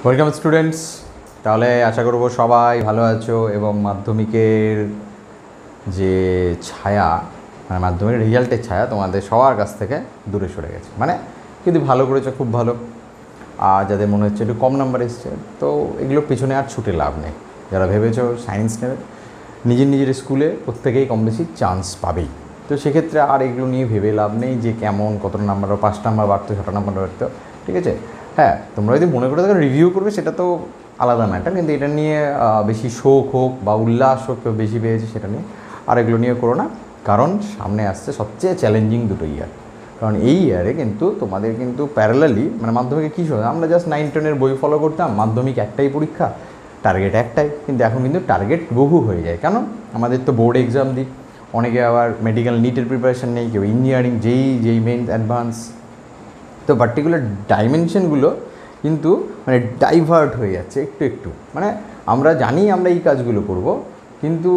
Welcome students. তাহলে আশা করব সবাই ভালো আছো এবং মাধ্যমিকের যে ছায়া মানে মাধ্যমিকের রেজাল্টের ছায়া তোমাদের সবার কাছ থেকে দূরে সরে গেছে। মানে যদি ভালো করেছো খুব ভালো, আর যাদের মনে হচ্ছে একটু কম নাম্বার এসছে তো এগুলোর পিছনে আর ছুটে লাভ নেই। যারা ভেবেছো সায়েন্স নেবে, নিজের স্কুলে প্রত্যেকেই কম বেশি চান্স পাবেই। তো সেক্ষেত্রে আর এগুলো নিয়ে ভেবে লাভ নেই যে কেমন কত নাম্বার, 5 নাম্বার বাড়তো 6 নাম্বার বাড়তো, ঠিক আছে। হ্যাঁ, তোমরা যদি মনে করে থাকো রিভিউ করবে সেটা তো আলাদা ম্যাটার, কিন্তু এটা নিয়ে বেশি শোক হোক বা উল্লাস হোক কেউ বেশি পেয়েছে সেটা নিয়ে আর এগুলো নিয়ে করো না। কারণ সামনে আসছে সবচেয়ে চ্যালেঞ্জিং দুটো ইয়ার। কারণ এই ইয়ারে কিন্তু তোমাদের কিন্তু প্যারালালি মানে মাধ্যমিকে কী শোনো, আমরা জাস্ট 9-10 বই ফলো করতাম, মাধ্যমিক একটাই পরীক্ষা, টার্গেট একটাই, কিন্তু এখন কিন্তু টার্গেট বহু হয়ে যায়। কেন, আমাদের তো বোর্ড এক্সাম দিই, অনেকে আবার মেডিকেল নিটের প্রিপারেশান নেই, কেউ ইঞ্জিনিয়ারিং যেই মেইন অ্যাডভান্স, তো পার্টিকুলার ডাইমেনশনগুলো কিন্তু মানে ডাইভার্ট হয়ে যাচ্ছে একটু একটু। মানে আমরা জানি আমরা এই কাজগুলো করব, কিন্তু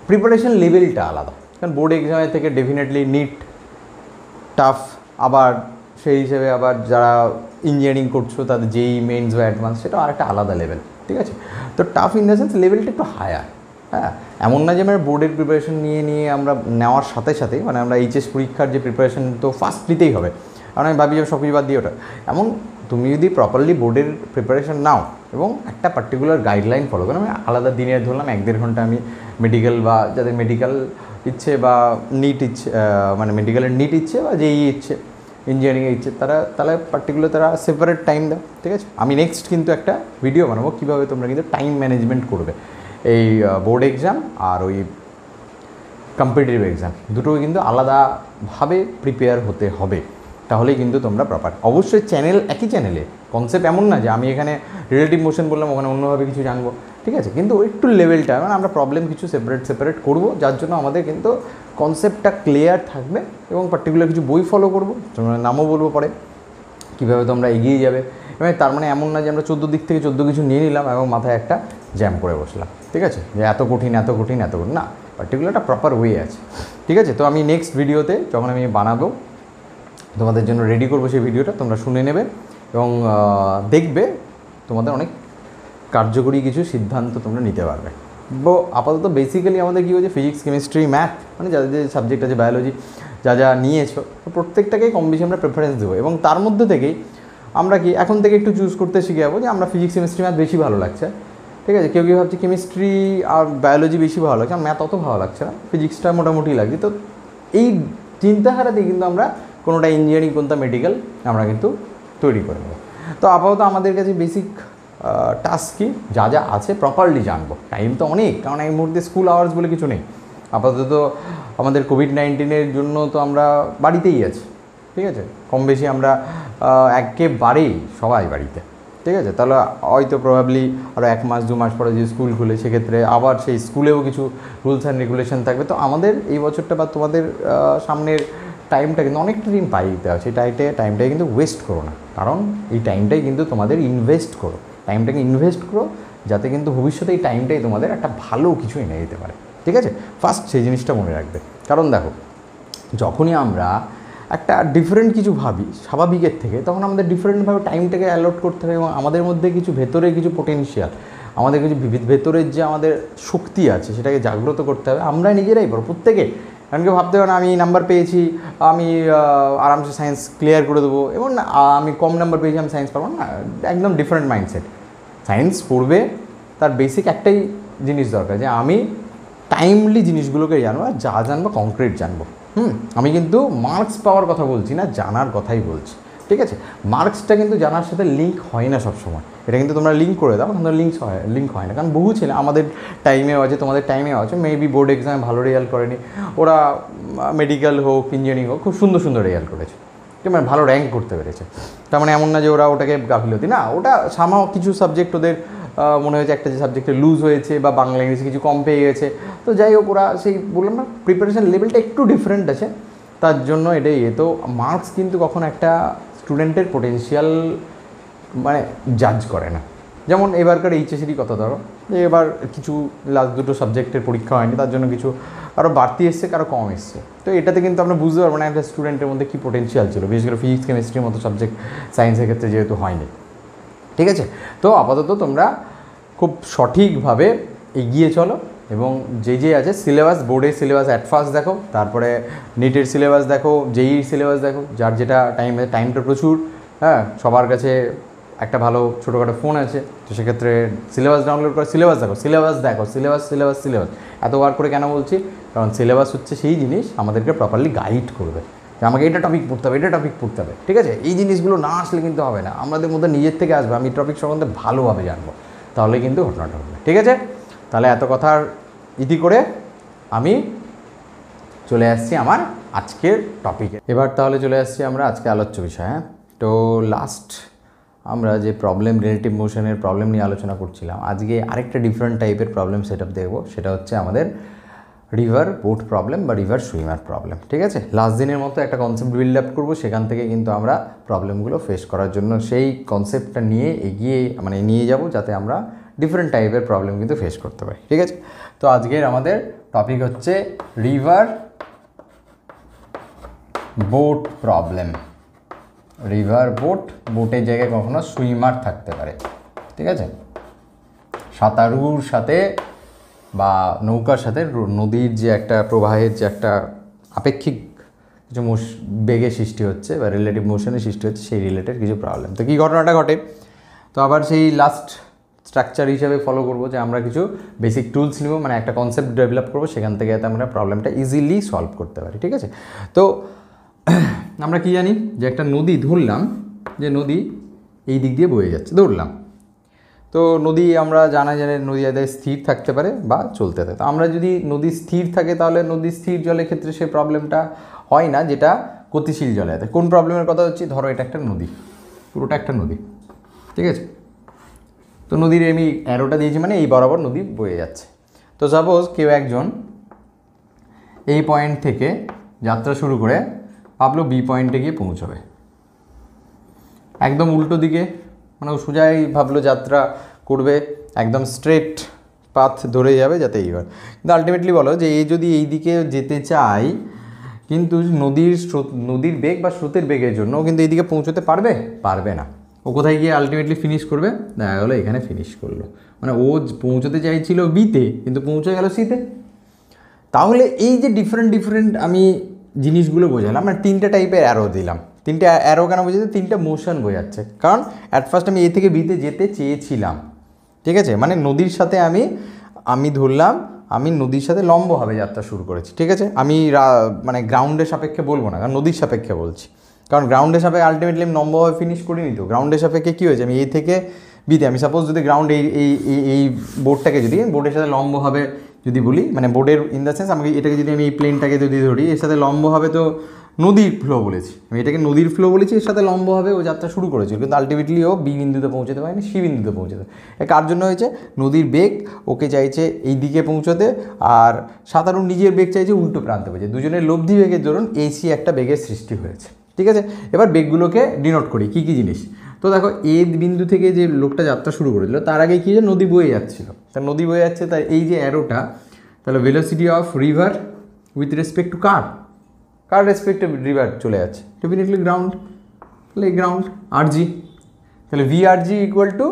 প্রিপারেশন লেভেলটা আলাদা। কারণ বোর্ড এক্সামের থেকে ডেফিনেটলি নিট টাফ, আবার সেই হিসেবে আবার যারা ইঞ্জিনিয়ারিং করছো তাদের যেই মেইনস বা অ্যাডভান্স সেটা আরেকটা আলাদা লেভেল, ঠিক আছে। তো টাফ ইন দ্য সেন্স লেভেলটা একটু হায়ার। হ্যাঁ, এমন না যে আমরা বোর্ডের প্রিপারেশন নিয়ে আমরা নেওয়ার সাথে সাথেই মানে আমরা এইচএস পরীক্ষার যে প্রিপারেশন তো ফার্স্ট নিতেই হবে, কারণ আমি ভাবি যে সব কিছু বাদ দিয়ে ওটা এমন। তুমি যদি প্রপারলি বোর্ডের প্রিপারেশন নাও এবং একটা পার্টিকুলার গাইডলাইন ফলো করো, আমি আলাদা দিনের ধরলাম 1-1.5 ঘন্টা আমি মেডিকেল বা যাদের মেডিকেল ইচ্ছে বা নিট ইচ্ছে মানে মেডিকেলের নিট ইচ্ছে বা যেই ইচ্ছে ইঞ্জিনিয়ারিংয়ে ইচ্ছে তারা তাহলে পার্টিকুলার তারা সেপারেট টাইম দাও, ঠিক আছে। আমি নেক্সট কিন্তু একটা ভিডিও বানাবো কীভাবে তোমরা কিন্তু টাইম ম্যানেজমেন্ট করবে এই বোর্ড এক্সাম আর ওই কম্পিটিটিভ এক্সাম দুটোই কিন্তু আলাদাভাবে প্রিপেয়ার হতে হবে, তাহলেই কিন্তু তোমরা প্রপার। অবশ্যই চ্যানেল একই চ্যানেলে, কনসেপ্ট এমন না যে আমি এখানে রিলেটিভ মোশন বললাম ওখানে অন্যভাবে কিছু জানবো, ঠিক আছে, কিন্তু একটু লেভেলটা মানে আমরা প্রবলেম কিছু সেপারেট করবো, যার জন্য আমাদের কিন্তু কনসেপ্টটা ক্লিয়ার থাকবে এবং পার্টিকুলার কিছু বই ফলো করবো, তোমরা নামও বলবো পরে কীভাবে তোমরা এগিয়ে যাবে। এবং তার মানে এমন না যে আমরা 14 দিক থেকে 14 কিছু নিয়ে নিলাম এবং মাথায় একটা জ্যাম করে বসলাম, ঠিক আছে, যে এত কঠিন না, পার্টিকুলার একটা প্রপার ওয়ে আছে, ঠিক আছে। তো আমি নেক্সট ভিডিওতে যখন আমি বানাবো তোমাদের জন্য রেডি করবো সেই ভিডিওটা, তোমরা শুনে নেবে এবং দেখবে তোমাদের অনেক কার্যকরী কিছু সিদ্ধান্ত তোমরা নিতে পারবে। আপাতত বেসিক্যালি আমাদের কী হচ্ছে ফিজিক্স কেমিস্ট্রি ম্যাথ মানে যাদের যে সাবজেক্ট আছে বায়োলজি যা নিয়েছো প্রত্যেকটাকেই কম বেশি আমরা প্রেফারেন্স দেবো, এবং তার মধ্যে থেকেই আমরা কি এখন থেকে একটু চুজ করতে শিখে যাবো যে আমরা ফিজিক্স কেমিস্ট্রি ম্যাথ বেশি ভালো লাগছে, ঠিক আছে। কেউ ভাবছে কেমিস্ট্রি আর বায়োলজি বেশি ভালো লাগছে, ম্যাথ অত ভালো লাগছে না, ফিজিক্সটা মোটামুটি লাগছে। তো এই চিন্তাধারাতেই কিন্তু আমরা কোনোটা ইঞ্জিনিয়ারিং কোনটা মেডিকেল আমরা কিন্তু তৈরি করে নেব। তো আপাতত আমাদের কাছে বেসিক টাস্ক কি যা আছে প্রপারলি জানবো। টাইম তো অনেক, কারণ এই মুহূর্তে স্কুল আওয়ার্স বলে কিছু নেই। আপাতত আমাদের কোভিড-19 জন্য তো আমরা বাড়িতেই আছি, ঠিক আছে, কম বেশি আমরা একেবারেই সবাই বাড়িতে, ঠিক আছে। তাহলে হয়তো প্রবাবলি আরও 1 মাস 2 মাস পরে যে স্কুল খুলে সেক্ষেত্রে আবার সেই স্কুলেও কিছু রুলস অ্যান্ড রেগুলেশন থাকবে। তো আমাদের এই বছরটা বা তোমাদের সামনের টাইমটা কিন্তু অনেকটা দিন পাই দিতে হয়, সেই টাইমটাই কিন্তু ওয়েস্ট করো না, কারণ এই টাইমটাই কিন্তু তোমাদের ইনভেস্ট করো, টাইমটাকে ইনভেস্ট করো যাতে কিন্তু ভবিষ্যতে এই টাইমটাই তোমাদের একটা ভালো কিছু এনে দিতে পারে, ঠিক আছে। ফার্স্ট সেই জিনিসটা মনে রাখবে, কারণ দেখো যখনই আমরা একটা ডিফারেন্ট কিছু ভাবি স্বাভাবিকের থেকে, তখন আমাদের ডিফারেন্টভাবে টাইমটাকে অ্যালট করতে হবে এবং আমাদের মধ্যে কিছু ভেতরে কিছু পোটেনশিয়াল, আমাদের কিছু ভেতরের যে আমাদের শক্তি আছে সেটাকে জাগ্রত করতে হবে। আমরা নিজেরাই পারো প্রত্যেকে, কারণ কেউ ভাবতে হবে না আমি নাম্বার পেয়েছি আমি আরামসে সায়েন্স ক্লিয়ার করে দেবো, এবং না আমি কম নাম্বার পেয়েছি আমি সায়েন্স পারবো না, একদম ডিফারেন্ট মাইন্ডসেট। সায়েন্স পড়বে তার বেসিক একটাই জিনিস দরকার, যে আমি টাইমলি জিনিসগুলোকে জানবো, আর যা জানবো কংক্রিট জানবো। আমি কিন্তু মার্কস পাওয়ার কথা বলছি না, জানার কথাই বলছি, ঠিক আছে। মার্কসটা কিন্তু জানার সাথে লিঙ্ক হয় না সব সময়, এটা কিন্তু তোমরা লিঙ্ক করে দাও, কিন্তু লিঙ্ক হয় না, কারণ বহু ছেলে আমাদের টাইমেও আছে তোমাদের টাইমেও আছে মেবি বোর্ড এক্সামে ভালো রেজাল্ট করেনি, ওরা মেডিকেল হোক ইঞ্জিনিয়ারিং হোক খুব সুন্দর রেজাল্ট করেছে, মানে ভালো র্যাঙ্ক করতে পেরেছে। তার মানে এমন না যে ওরা ওটাকে গাফিলতি, না, ওটা সামাও কিছু সাবজেক্ট ওদের মনে হয়েছে একটা যে সাবজেক্টে লুজ হয়েছে বা বাংলা ইংরেজি কিছু কম পেয়ে গেছে, তো যাই হোক ওরা সেই বললাম না প্রিপারেশান লেভেলটা একটু ডিফারেন্ট আছে, তার জন্য এটাই। তো মার্কস কিন্তু কখনো একটা স্টুডেন্টের পোটেনশিয়াল মানে জাজ করে না। যেমন এবারকার এইচএসিরই কথা ধরো, যে এবার কিছু লাস্ট দুটো সাবজেক্টের পরীক্ষা হয়নি, তার জন্য কিছু কারো বাড়তি এসছে কারো কম এসছে, তো এটাতে কিন্তু আমরা বুঝতে পারবো না একটা স্টুডেন্টের মধ্যে কী পোটেনশিয়াল ছিল, বিশেষ করে ফিজিক্স কেমিস্ট্রির মতো সাবজেক্ট সায়েন্সের ক্ষেত্রে যেহেতু হয়নি। ঠিক আছে। তো আপাতত তোমরা খুব সঠিকভাবে এগিয়ে চলো এবং যে আছে সিলেবাস, বোর্ডের সিলেবাস অ্যাট ফার্স্ট দেখো, তারপরে নিটের সিলেবাস দেখো, জেইর সিলেবাস দেখো, যার যেটা টাইমটা প্রচুর, হ্যাঁ সবার কাছে একটা ভালো ছোটোখাটো ফোন আছে, তো সেক্ষেত্রে সিলেবাস ডাউনলোড করে সিলেবাস দেখো, সিলেবাস এতবার করে কেন বলছি, কারণ সিলেবাস হচ্ছে সেই জিনিস আমাদেরকে প্রপারলি গাইড করবে যে আমাকে এটা টপিক পড়তে হবে, ঠিক আছে। এই জিনিসগুলো না আসলে কিন্তু হবে না, আমাদের মধ্যে নিজের থেকে আসবে, আমি টপিক সম্বন্ধে ভালোভাবে জানবো, তাহলে কিন্তু ঘটনাটা হবে, ঠিক আছে। তাহলে এত কথার ইতি করে আমি চলে আসছি আমার আজকের টপিকে। এবার তাহলে চলে আসছি আমরা আজকে আলোচ্য বিষয়। হ্যাঁ, তো লাস্ট আমরা যে প্রবলেম, রিলেটিভ মোশনের প্রবলেম নিয়ে আলোচনা করছিলাম, আজকে আরেকটা ডিফারেন্ট টাইপের প্রবলেম সেট আপ দেখবো, সেটা হচ্ছে আমাদের রিভার বোট প্রবলেম বা রিভার সুইমার প্রবলেম, ঠিক আছে। লাস্ট দিনের মতো একটা কনসেপ্ট বিল্ড আপ করবো, সেখান থেকে কিন্তু আমরা প্রবলেমগুলো ফেস করার জন্য সেই কনসেপ্টটা নিয়ে নিয়ে যাব, যাতে আমরা ডিফারেন্ট টাইপের প্রবলেম কিন্তু ফেস করতে পারি, ঠিক আছে। তো আজকের আমাদের টপিক হচ্ছে রিভার বোট প্রবলেম। রিভার বোটের জায়গায় কখনো সুইমার থাকতে পারে, ঠিক আছে। সাঁতারুর সাথে বা নৌকার সাথে নদীর যে একটা প্রবাহের যে একটা আপেক্ষিক কিছু বেগের সৃষ্টি হচ্ছে বা রিলেটিভ মোশনের সৃষ্টি হচ্ছে, সেই রিলেটেড কিছু প্রবলেম। তো কী ঘটনাটা ঘটে, তো আবার সেই লাস্ট স্ট্রাকচার হিসাবে ফলো করবো যে আমরা কিছু বেসিক টুলস নিব, মানে একটা কনসেপ্ট ডেভেলপ করবো, সেখান থেকে যাতে আমরা প্রবলেমটা ইজিলি সলভ করতে পারি, ঠিক আছে। তো আমরা কি জানি যে একটা নদী ধরলাম, যে নদী এই দিক দিয়ে বয়ে যাচ্ছে, ধরলাম। তো নদী আমরা জানা যায় নদী আদায় স্থির থাকতে পারে বা চলতে থাকে। তো আমরা যদি নদী স্থির থাকে, তাহলে নদী স্থির জলের ক্ষেত্রে সেই প্রবলেমটা হয় না যেটা গতিশীল জলে আছে। কোন প্রবলেমের কথা হচ্ছে, ধরো এটা একটা নদী, পুরোটা একটা নদী, ঠিক আছে। তো নদীর আমি অ্যারোটা দিয়েছি, মানে এই বরাবর নদী বয়ে যাচ্ছে। তো সাপোজ কেউ একজন এই পয়েন্ট থেকে যাত্রা শুরু করে ভাবলো বি পয়েন্টে গিয়ে পৌঁছবে, একদম উল্টো দিকে, মানে সোজাই ভাবলো যাত্রা করবে, একদম স্ট্রেট পাথ ধরে যাবে যাতে এইবার। কিন্তু আলটিমেটলি বলো যে এই যদি এই দিকে যেতে চাই, কিন্তু নদীর বেগ বা স্রোতের বেগের জন্য কিন্তু এইদিকে পৌঁছতে পারবে না। ও কোথায় গিয়ে আলটিমেটলি ফিনিশ করবে, দেখা গেলো এখানে ফিনিশ করলো, মানে ও পৌঁছতে চাইছিল বিতে কিন্তু পৌঁছে গেল সিতে। তাহলে এই যে ডিফারেন্ট আমি জিনিসগুলো বোঝালাম, মানে তিনটে টাইপের অ্যারো দিলাম। তিনটে অ্যারো কেন বোঝাচ্ছে, তিনটে মোশন বোঝাচ্ছে, কারণ অ্যাট ফার্স্ট আমি এ থেকে বিতে যেতে চেয়েছিলাম, ঠিক আছে। মানে নদীর সাথে আমি ধরলাম আমি নদীর সাথে লম্বভাবে যাত্রা শুরু করেছি, ঠিক আছে। আমি মানে গ্রাউন্ডের সাপেক্ষে বলবো না, কারণ নদীর সাপেক্ষে বলছি, কারণ গ্রাউন্ডের সাপেক্ষে আলটিমেটলি আমি লম্বভাবে ফিনিশ করিনি। তো গ্রাউন্ডের সাপেক্ষে কী হয়েছে, আমি এ থেকে বিতে, আমি সাপোজ যদি গ্রাউন্ড এই বোর্ডটাকে যদি বোর্ডের সাথে লম্বভাবে যদি বলি, মানে বোর্ডের ইন দ্য সেন্স আমাকে এটাকে যদি আমি এই প্লেনটাকে যদি ধরি, এর সাথে লম্বভাবে তো নদীর ফ্লো বলেছি, আমি এটাকে নদীর ফ্লো বলেছি, এর সাথে লম্বভাবে ও যাত্রা শুরু করেছিল, কিন্তু আলটিমেটলি ও বি বিন্দুতে পৌঁছতে পারেনি, সি বিন্দুতে পৌঁছতে। কার জন্য হয়েছে, নদীর বেগ ওকে চাইছে এই দিকে পৌঁছতে, আর সাঁতারু নিজের বেগ চাইছে উল্টো প্রান্তে পৌঁছে, দুজনের লব্ধি বেগের দরুন এসি একটা বেগের সৃষ্টি হয়েছে, ঠিক আছে। এবার বেগগুলোকে ডিনোট করি কী কী জিনিস। তো দেখো এ বিন্দু থেকে যে লোকটা যাত্রা শুরু করেছিল, তার আগে কী যে নদী বয়ে যাচ্ছিল, তার নদী বয়ে যাচ্ছে, তাই এই যে অ্যারোটা, তাহলে velocity of river with respect to কার রেসপেক্টে রিভার চলে যাচ্ছে, ডেফিনেটলি গ্রাউন্ড, তাহলে এই গ্রাউন্ড আরজি, তাহলে V R G equal to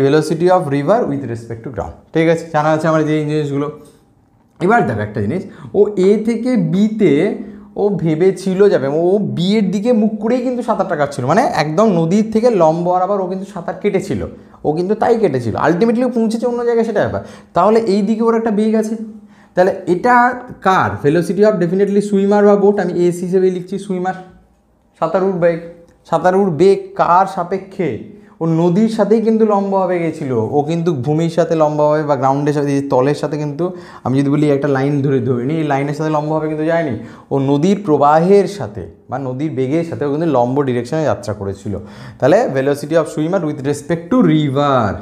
velocity of river with respect to ground, ঠিক আছে। জানা আছে আমার যে জিনিসগুলো। এবার দেখো একটা জিনিস, ও এ থেকে বিতে ও ভেবেছিল যাবে, ও বিয়ের দিকে মুখ করেই কিন্তু সাঁতারটা কাটছিল, মানে একদম নদীর থেকে লম্ব বরাবর ও কিন্তু সাঁতার কেটেছিল, ও কিন্তু তাই কেটেছিল, আলটিমেটলি পৌঁছেছে অন্য জায়গায়, সেটা ব্যাপার। তাহলে এই দিকে ওর একটা বেগ আছে, তাহলে এটা কার ভেলোসিটি অফ, ডেফিনেটলি সুইমার বা বোট, আমি এস হিসেবে লিখছি সুইমার। সাঁতারুর বেগ কার সাপেক্ষে, ও নদীর সাথেই কিন্তু লম্বভাবে গেছিলো, ও কিন্তু ভূমির সাথে লম্বভাবে বা গ্রাউন্ডের সাথে তলের সাথে কিন্তু, আমি যদি বলি একটা লাইন ধরে নিই, এই লাইনের সাথে লম্বভাবে কিন্তু যায়নি, ও নদীর প্রবাহের সাথে বা নদীর বেগের সাথে ও কিন্তু লম্ব ডিরেকশনে যাত্রা করেছিল। তাহলে velocity of swimmer with respect to river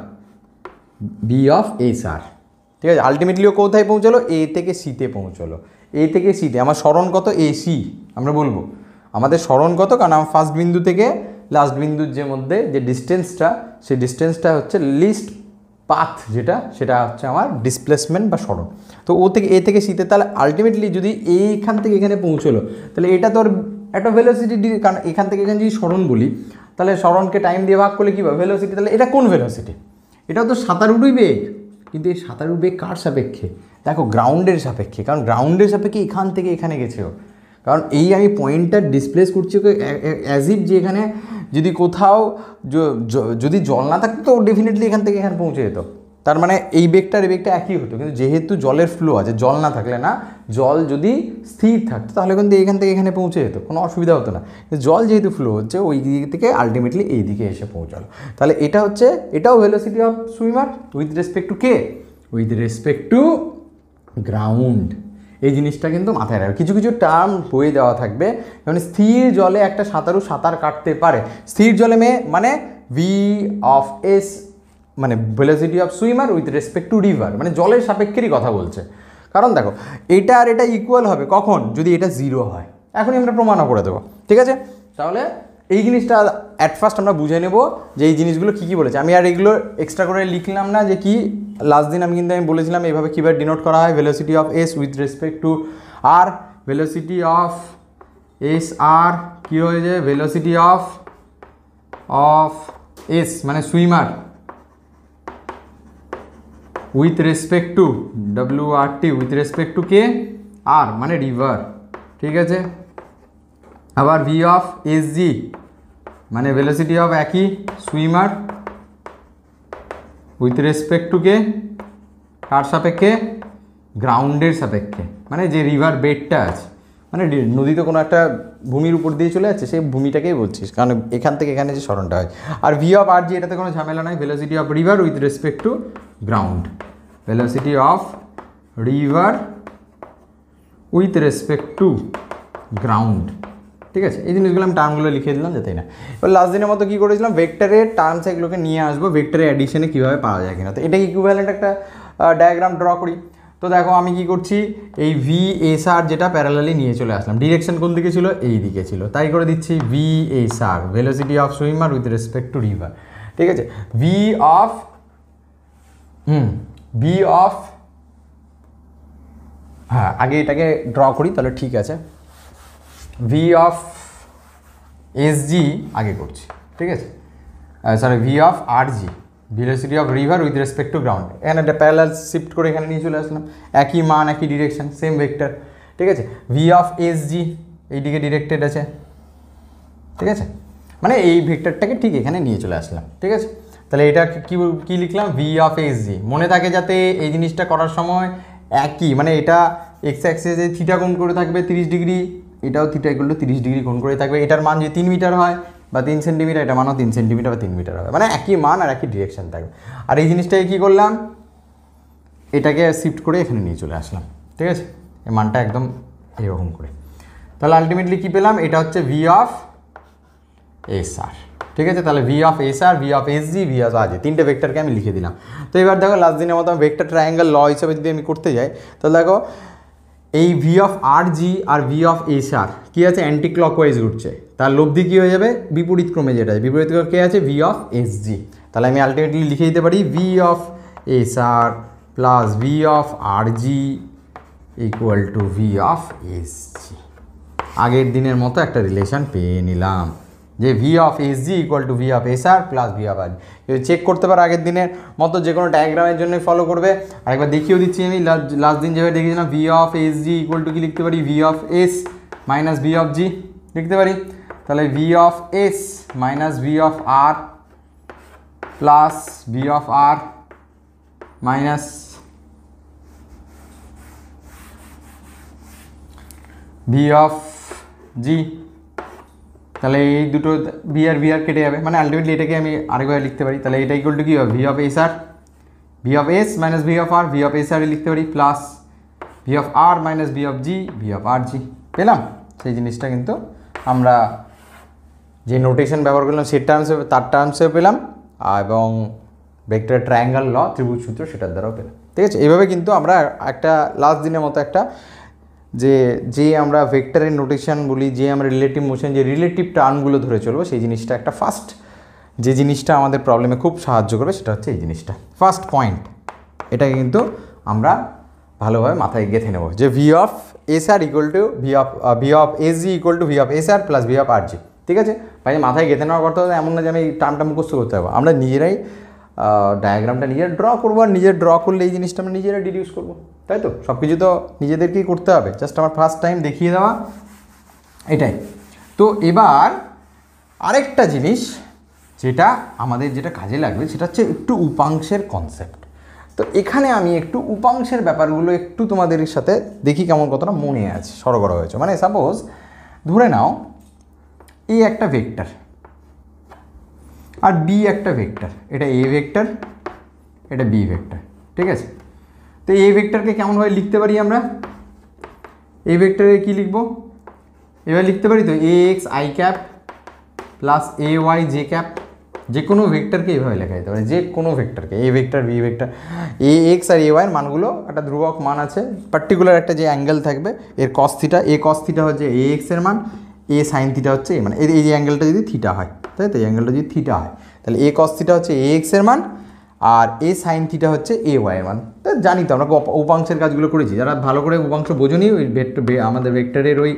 V of S R, ঠিক আছে। আলটিমেটলি ও কোথায় পৌঁছালো, এ থেকে সিতে পৌঁছলো, এ থেকে সিতে। আমার স্মরণ কত, এসি আমরা বলবো, আমাদের স্মরণ কত, কারণ আমার ফার্স্ট বিন্দু থেকে লাস্ট বিন্দুর যে মধ্যে যে ডিস্টেন্সটা, সেই ডিস্টেন্সটা হচ্ছে লিস্ট পাথ, সেটা হচ্ছে আমার ডিসপ্লেসমেন্ট বা স্মরণ। তো ও থেকে এ থেকে সিতে, তাহলে আলটিমেটলি যদি এইখান থেকে এখানে পৌঁছলো, তাহলে এটা তো একটা ভেলোসিটি, কারণ এখান থেকে এখানে যদি স্মরণ বলি, তাহলে সরণকে টাইম দিয়ে ভাগ করলে কী পাবে ভেলোসিটি। তাহলে এটা কোন ভেলোসিটি? এটাও তো সাঁতারুরই বেগ, কিন্তু এই সাঁতারুর বেগ কার সাপেক্ষে? দেখো গ্রাউন্ডের সাপেক্ষে, কারণ গ্রাউন্ডের সাপেক্ষে এখান থেকে এখানে গেছে ও। কারণ এই আমি পয়েন্টটা ডিসপ্লেস করছি ওকে অ্যাজ ইফ যে এখানে যদি কোথাও যদি জল না থাকতো তো ডেফিনেটলি এখান থেকে এখানে পৌঁছে যেত। তার মানে এই বেগটার এই বেগটা একই হতো, কিন্তু যেহেতু জলের ফ্লো আছে, জল না থাকলে না, জল যদি স্থির থাকতো তাহলে কিন্তু এখান থেকে এখানে পৌঁছে যেত, কোনো অসুবিধা হতো না। জল যেহেতু ফ্লো হচ্ছে ওই দিক থেকে আলটিমেটলি এই দিকে এসে পৌঁছালো। তাহলে এটা হচ্ছে, এটাও velocity of swimmer with respect to কে? With respect to ground. এই জিনিসটা কিন্তু মাথায় রাখবে। কিছু কিছু টার্ম বইয়ে দেওয়া থাকবে, যেমন স্থির জলে একটা সাঁতারু সাঁতার কাটতে পারে। স্থির জলে মানে ভি অফ এস মানে velocity of swimmer with respect to river, মানে জলের সাপেক্ষেরই কথা বলছে। কারণ দেখো এটা আর এটা ইকুয়াল হবে কখন? যদি এটা জিরো হয়। এখনই আমরা প্রমাণও করে দেবো, ঠিক আছে? তাহলে এই জিনিসটা অ্যাট ফার্স্ট আমরা বুঝে নেব যে এই জিনিসগুলো কী কী বলেছে। আমি আর এগুলো এক্সট্রা করে লিখলাম না যে কি, লাস্ট দিন আমি বলেছিলাম এইভাবে কীভাবে ডিনোট করা হয় velocity of S with respect to R. Velocity of S R কী হয়ে যায়? ভেলোসিটি অফ এস মানে swimmer with respect to WRT with respect to কে? আর মানে রিভার, ঠিক আছে? আবার ভি অফ SG মানে ভেলোসিটি অফ একই সুইমার উইথ রেসপেক্ট টু কে? কার সাপেক্ষে? গ্রাউন্ডের সাপেক্ষে, মানে যে রিভার বেডটা আছে, মানে নদীতে কোনো একটা ভূমির উপর দিয়ে চলে যাচ্ছে, সেই ভূমিটাকেই বলছিস, কারণ এখান থেকে এখানে যে সরণটা হয়। আর ভি অফ RG এটাতে কোনো ঝামেলা নয়, velocity of river with respect to ground. Velocity of river with respect to ground, ঠিক আছে? এই জিনিসগুলো আমি টার্মগুলো লিখে দিলাম যাতে না। এবার লাস্ট দিনের মতো কী করেছিলাম, ভেক্টরের টার্মস এগুলোকে নিয়ে আসবো, ভেক্টরের অ্যাডিশনে কীভাবে পাওয়া যায় কিনা। তো এটা ইকুইভ্যালেন্ট একটা ডায়াগ্রাম ড্র করি। তো দেখো আমি কি করছি, এই VSR যেটা প্যারালালি নিয়ে চলে আসলাম। ডিরেকশন কোন দিকে ছিল? এই দিকে ছিল, তাই করে দিচ্ছি VSR velocity of swimmer with respect to river, ঠিক আছে? ভি অফ হ্যাঁ আগে এটাকে ড্র করি তাহলে ঠিক আছে। ভি অফ SG আগে করছি, ঠিক আছে? Sorry, V of RG velocity of river with respect to ground. এখানে একটা প্যারালাল শিফট করে এখানে নিয়ে চলে আসলাম, একই মান একই ডিরেকশন সেম ভেক্টর, ঠিক আছে? ভি অফ SG এইদিকে ডিরেক্টেড আছে, ঠিক আছে? মানে এই ভেক্টরটাকে ঠিক এখানে নিয়ে চলে আসলাম, ঠিক আছে? তাহলে এটা কি লিখলাম? V of SG। মনে থাকে যাতে এই জিনিসটা করার সময় একই, মানে এটা এক্স অ্যাক্সিসে থিটা কোণ করে থাকবে 30 ডিগ্রি, এটাও থিটা ইকুয়াল টু 30 ডিগ্রি কোণ করে থাকবে। এটার মান যদি 3 মিটার হয় বা 3 সেন্টিমিটার, এটা মানও 3 সেন্টিমিটার বা 3 মিটার হবে, মানে একই মান আর একই ডিরেকশন থাকবে। আর এই জিনিসটাকে কী করলাম, এটাকে শিফট করে এখানে নিয়ে চলে আসলাম, ঠিক আছে? এই মানটা একদম এরকম করে। তাহলে আলটিমেটলি কী পেলাম? এটা হচ্ছে ভি অফ SR, ঠিক আছে? তাহলে V of SR, V of SG, V of RG, তিনটে ভেক্টরকে আমি লিখে দিলাম। তো এবার দেখো লাস্ট দিনের মতো ভেক্টর ট্রায়াঙ্গেল ল হিসেবে যদি আমি করতে যাই, তাহলে দেখো এই ভি অফ RG আর ভি অফ SR কী আছে? অ্যান্টি ক্লকওয়াইজ ঘুরছে, তার লব্ধি কী হয়ে যাবে? বিপরীত ক্রমে যেটা আছে, বিপরীত ক্রমে কে আছে? V of SG। তাহলে আমি আলটিমেটলি লিখে দিতে পারি V of SR plus V of RG equal to V of SG। আগের দিনের মতো একটা রিলেশন পেয়ে নিলাম যে V of SG equal to V of SR plus V of RG। Check করতে পারো আগের দিনের মতো যে কোনো ডায়াগ্রামের জন্য ফলো করবে। আরেকবার দেখিয়েও দিচ্ছি আমি, লাস্ট দিন যেভাবে দেখিয়েছিলাম V of SG equal to কি লিখতে পারি? V of S minus V of G লিখতে পারি। তাহলে V of S minus V of R plus V of R minus V of G। তাহলে এই দুটো ভি আর কেটে যাবে, মানে আলটিমেটলি এটাকে আমি আরেকবার লিখতে পারি। তাহলে এটা ইকুয়াল টু কী হবে? V of SR, V of S minus V of R, V of SR লিখতে পারি plus V of R minus V of G, V of RG। পেলাম সেই জিনিসটা, কিন্তু আমরা যে নোটেশন ব্যবহার করলাম সেই টার্মসে, তার টার্মসেও পেলাম, এবং ভেক্টর ট্রায়াঙ্গেল ল ত্রিভুজ সূত্র সেটার দ্বারাও পেলাম, ঠিক আছে? এইভাবে কিন্তু আমরা একটা লাস্ট দিনের মতো একটা যে আমরা ভেক্টরের নোটেশন বলি, যে আমরা রিলেটিভ মোশন, যে রিলেটিভ টার্মগুলো ধরে চলবো, সেই জিনিসটা একটা ফার্স্ট যে জিনিসটা আমাদের প্রবলেমে খুব সাহায্য করবে সেটা হচ্ছে এই জিনিসটা, ফার্স্ট পয়েন্ট। এটাকে কিন্তু আমরা ভালোভাবে মাথায় গেঁথে নেব যে V of SR equal to V of SG equal to V of SR plus V of RG, ঠিক আছে? ভাই মাথায় গেঁথে নেওয়া করতে হবে এমন না যে আমি এই টার্মটা মুখস্থ করতে পারবো। আমরা নিজেরাই ডায়াগ্রামটা নিজেরা ড্র করবো, আর নিজের ড্র করলে এই জিনিসটা আমরা নিজেরা ডিডিউস করবো, তাই তো? সব কিছু তো নিজেদেরকেই করতে হবে, জাস্ট আমার ফার্স্ট টাইম দেখিয়ে দেওয়া এটাই। তো এবার আরেকটা জিনিস যেটা আমাদের যেটা কাজে লাগবে সেটা হচ্ছে একটু উপাংশের কনসেপ্ট। তো এখানে আমি একটু উপাংশের ব্যাপারগুলো একটু তোমাদের সাথে দেখি কেমন কতটা মনে আছে, সরগর হয়েছে। মানে সাপোজ ধরে নাও এই একটা ভেক্টর আর বি একটা ভেক্টর, এটা এ ভেক্টর, এটা বি ভেক্টর, ঠিক আছে? তো এই ভেক্টরকে কেমনভাবে লিখতে পারি আমরা? এই ভেক্টরে কী লিখব? এবার লিখতে পারি তো A X I cap plus A Y J cap. যে কোনো ভেক্টরকে এইভাবে লেখা যেতে পারে, যে কোনো ভেক্টরকে, A vector B vector, A X আর এ ওয়াইয়ের মানগুলো একটা ধ্রুবক মান আছে, পার্টিকুলার একটা যে অ্যাঙ্গেল থাকবে এর কস থিটা, এ কস থিটা হচ্ছে এ এক্সের মান, এ সাইন থিটা হচ্ছে এ, মানে এই যে অ্যাঙ্গেলটা যদি থিটা হয়, তাই তো? এই অ্যাঙ্গেলটা যদি থিটা হয় তাহলে এ কস থিটা হচ্ছে এ এক্সের মান, আর এ সাইন থিটা হচ্ছে এ ওয়াইয়ের মান। তা জানি তো, আমরা উপাংশের কাজগুলো করেছি। যারা ভালো করে উপাংশ বোঝনি ওই আমাদের ভেক্টরের ওই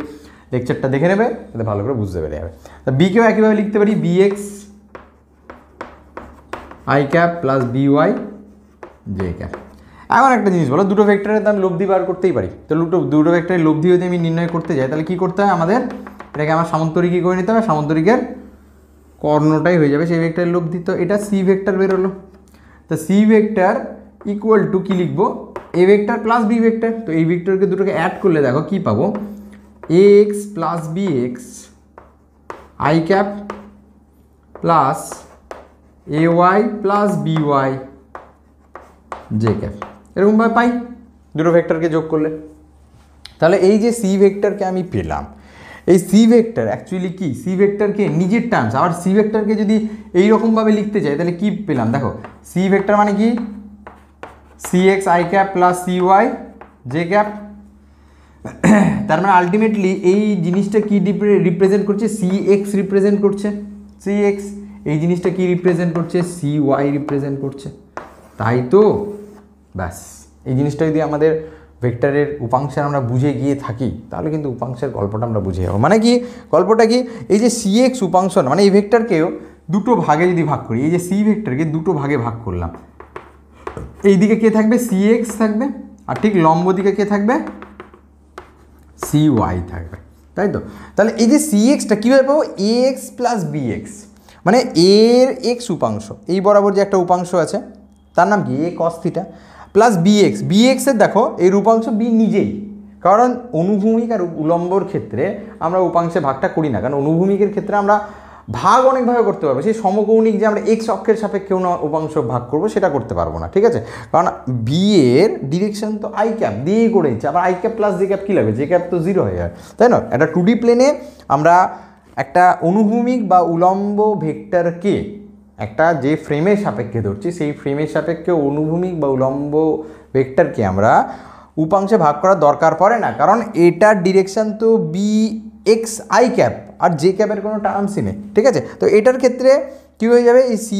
লেকচারটা দেখে নেবে, তাহলে ভালো করে বুঝতে পেরে যাবে। তা বিকেও একইভাবে লিখতে পারি, B x I cap plus B Y J cap. এখন একটা জিনিস বলো, দুটো ভেক্টরের দাম লব্ধি বার করতেই পারি। তো দুটো ভেক্টরের লব্ধি যদি আমি নির্ণয় করতে যাই তাহলে কী করতে হয় আমাদের? এটাকে আমার সামন্তরিকী করে নিতে হবে, সামন্তরিকের কর্ণটাই হয়ে যাবে সেই ভেক্টরের লব্ধি। তো এটা সি ভেক্টর বেরোলো। তো সি ভেক্টর ইকুয়াল টু কী লিখবো? A vector plus B vector. তো এই ভেক্টরকে দুটোকে অ্যাড করলে দেখো কী পাবো? A X plus B x I cap plus A Y plus B Y J cap, এরকমভাবে পাই দুটো ভেক্টরকে যোগ করলে। তাহলে এই যে সি ভেক্টরকে আমি পেলাম, এই সি ভেক্টর অ্যাকচুয়ালি কি? সি ভেক্টরকে নিজের টার্মস, আবার সি ভেক্টরকে যদি এইরকমভাবে লিখতে চাই তাহলে কি পেলাম? দেখো সি ভেক্টর মানে কি? C x I cap plus C y J cap. তার মানে আলটিমেটলি এই জিনিসটা কি রিপ্রেজেন্ট করছে? সি এক্স রিপ্রেজেন্ট করছে, সি এক্স। এই জিনিসটা কি রিপ্রেজেন্ট করছে? সি ওয়াই রিপ্রেজেন্ট করছে, তাই তো? ব্যাস, এই জিনিসটা যদি আমাদের ভেক্টরের উপাংশের আমরা বুঝে গিয়ে থাকি তাহলে কিন্তু উপাংশের গল্পটা আমরা বুঝে যাবো। মানে কি গল্পটা কি? এই যে সি এক্স উপাংশ, মানে এই ভেক্টরকেও দুটো ভাগে যদি ভাগ করি, এই যে সি ভেক্টরকে দুটো ভাগে ভাগ করলাম, এই দিকে কে থাকবে? সি এক্স থাকবে, আর ঠিক লম্ব দিকে কে থাকবে? সি ওয়াই থাকবে, তাই তো? তাহলে এই যে সি এক্সটা কীভাবে পাবো? A X plus B x, মানে এর এক্স উপাংশ, এই বরাবর যে একটা উপাংশ আছে তার নাম কি? A cos theta, plus B X. B এক্সের দেখো এর উপাংশ বি নিজেই, কারণ অনুভূমিক আর উলম্বর ক্ষেত্রে আমরা উপাংশে ভাগটা করি না, কারণ অনুভূমিকের ক্ষেত্রে আমরা ভাগ অনেকভাবে করতে পারবো। সেই সমকৌণিক যে আমরা এক্স অক্ষের সাপেক্ষে উপাংশ ভাগ করবো সেটা করতে পারবো না, ঠিক আছে? কারণ বি এর ডিরেকশন তো আই ক্যাপ দিয়েই করেছে, আবার I cap plus J cap কী লাগবে? জে ক্যাপ তো জিরো হয়ে যায়, তাই না? একটা 2D প্লেনে আমরা একটা অনুভূমিক বা উলম্ব ভেক্টরকে একটা যে ফ্রেমের সাপেক্ষে ধরছি সেই ফ্রেমের সাপেক্ষে অনুভূমিক বা উলম্ব ভেক্টরকে আমরা উপাংশে ভাগ করার দরকার পড়ে না, কারণ এটার ডিরেকশান তো বি এক্স আই ক্যাপ, আর জে ক্যাপের কোনো টার্মসই নেই, ঠিক আছে? তো এটার ক্ষেত্রে কী হয়ে যাবে? এই সি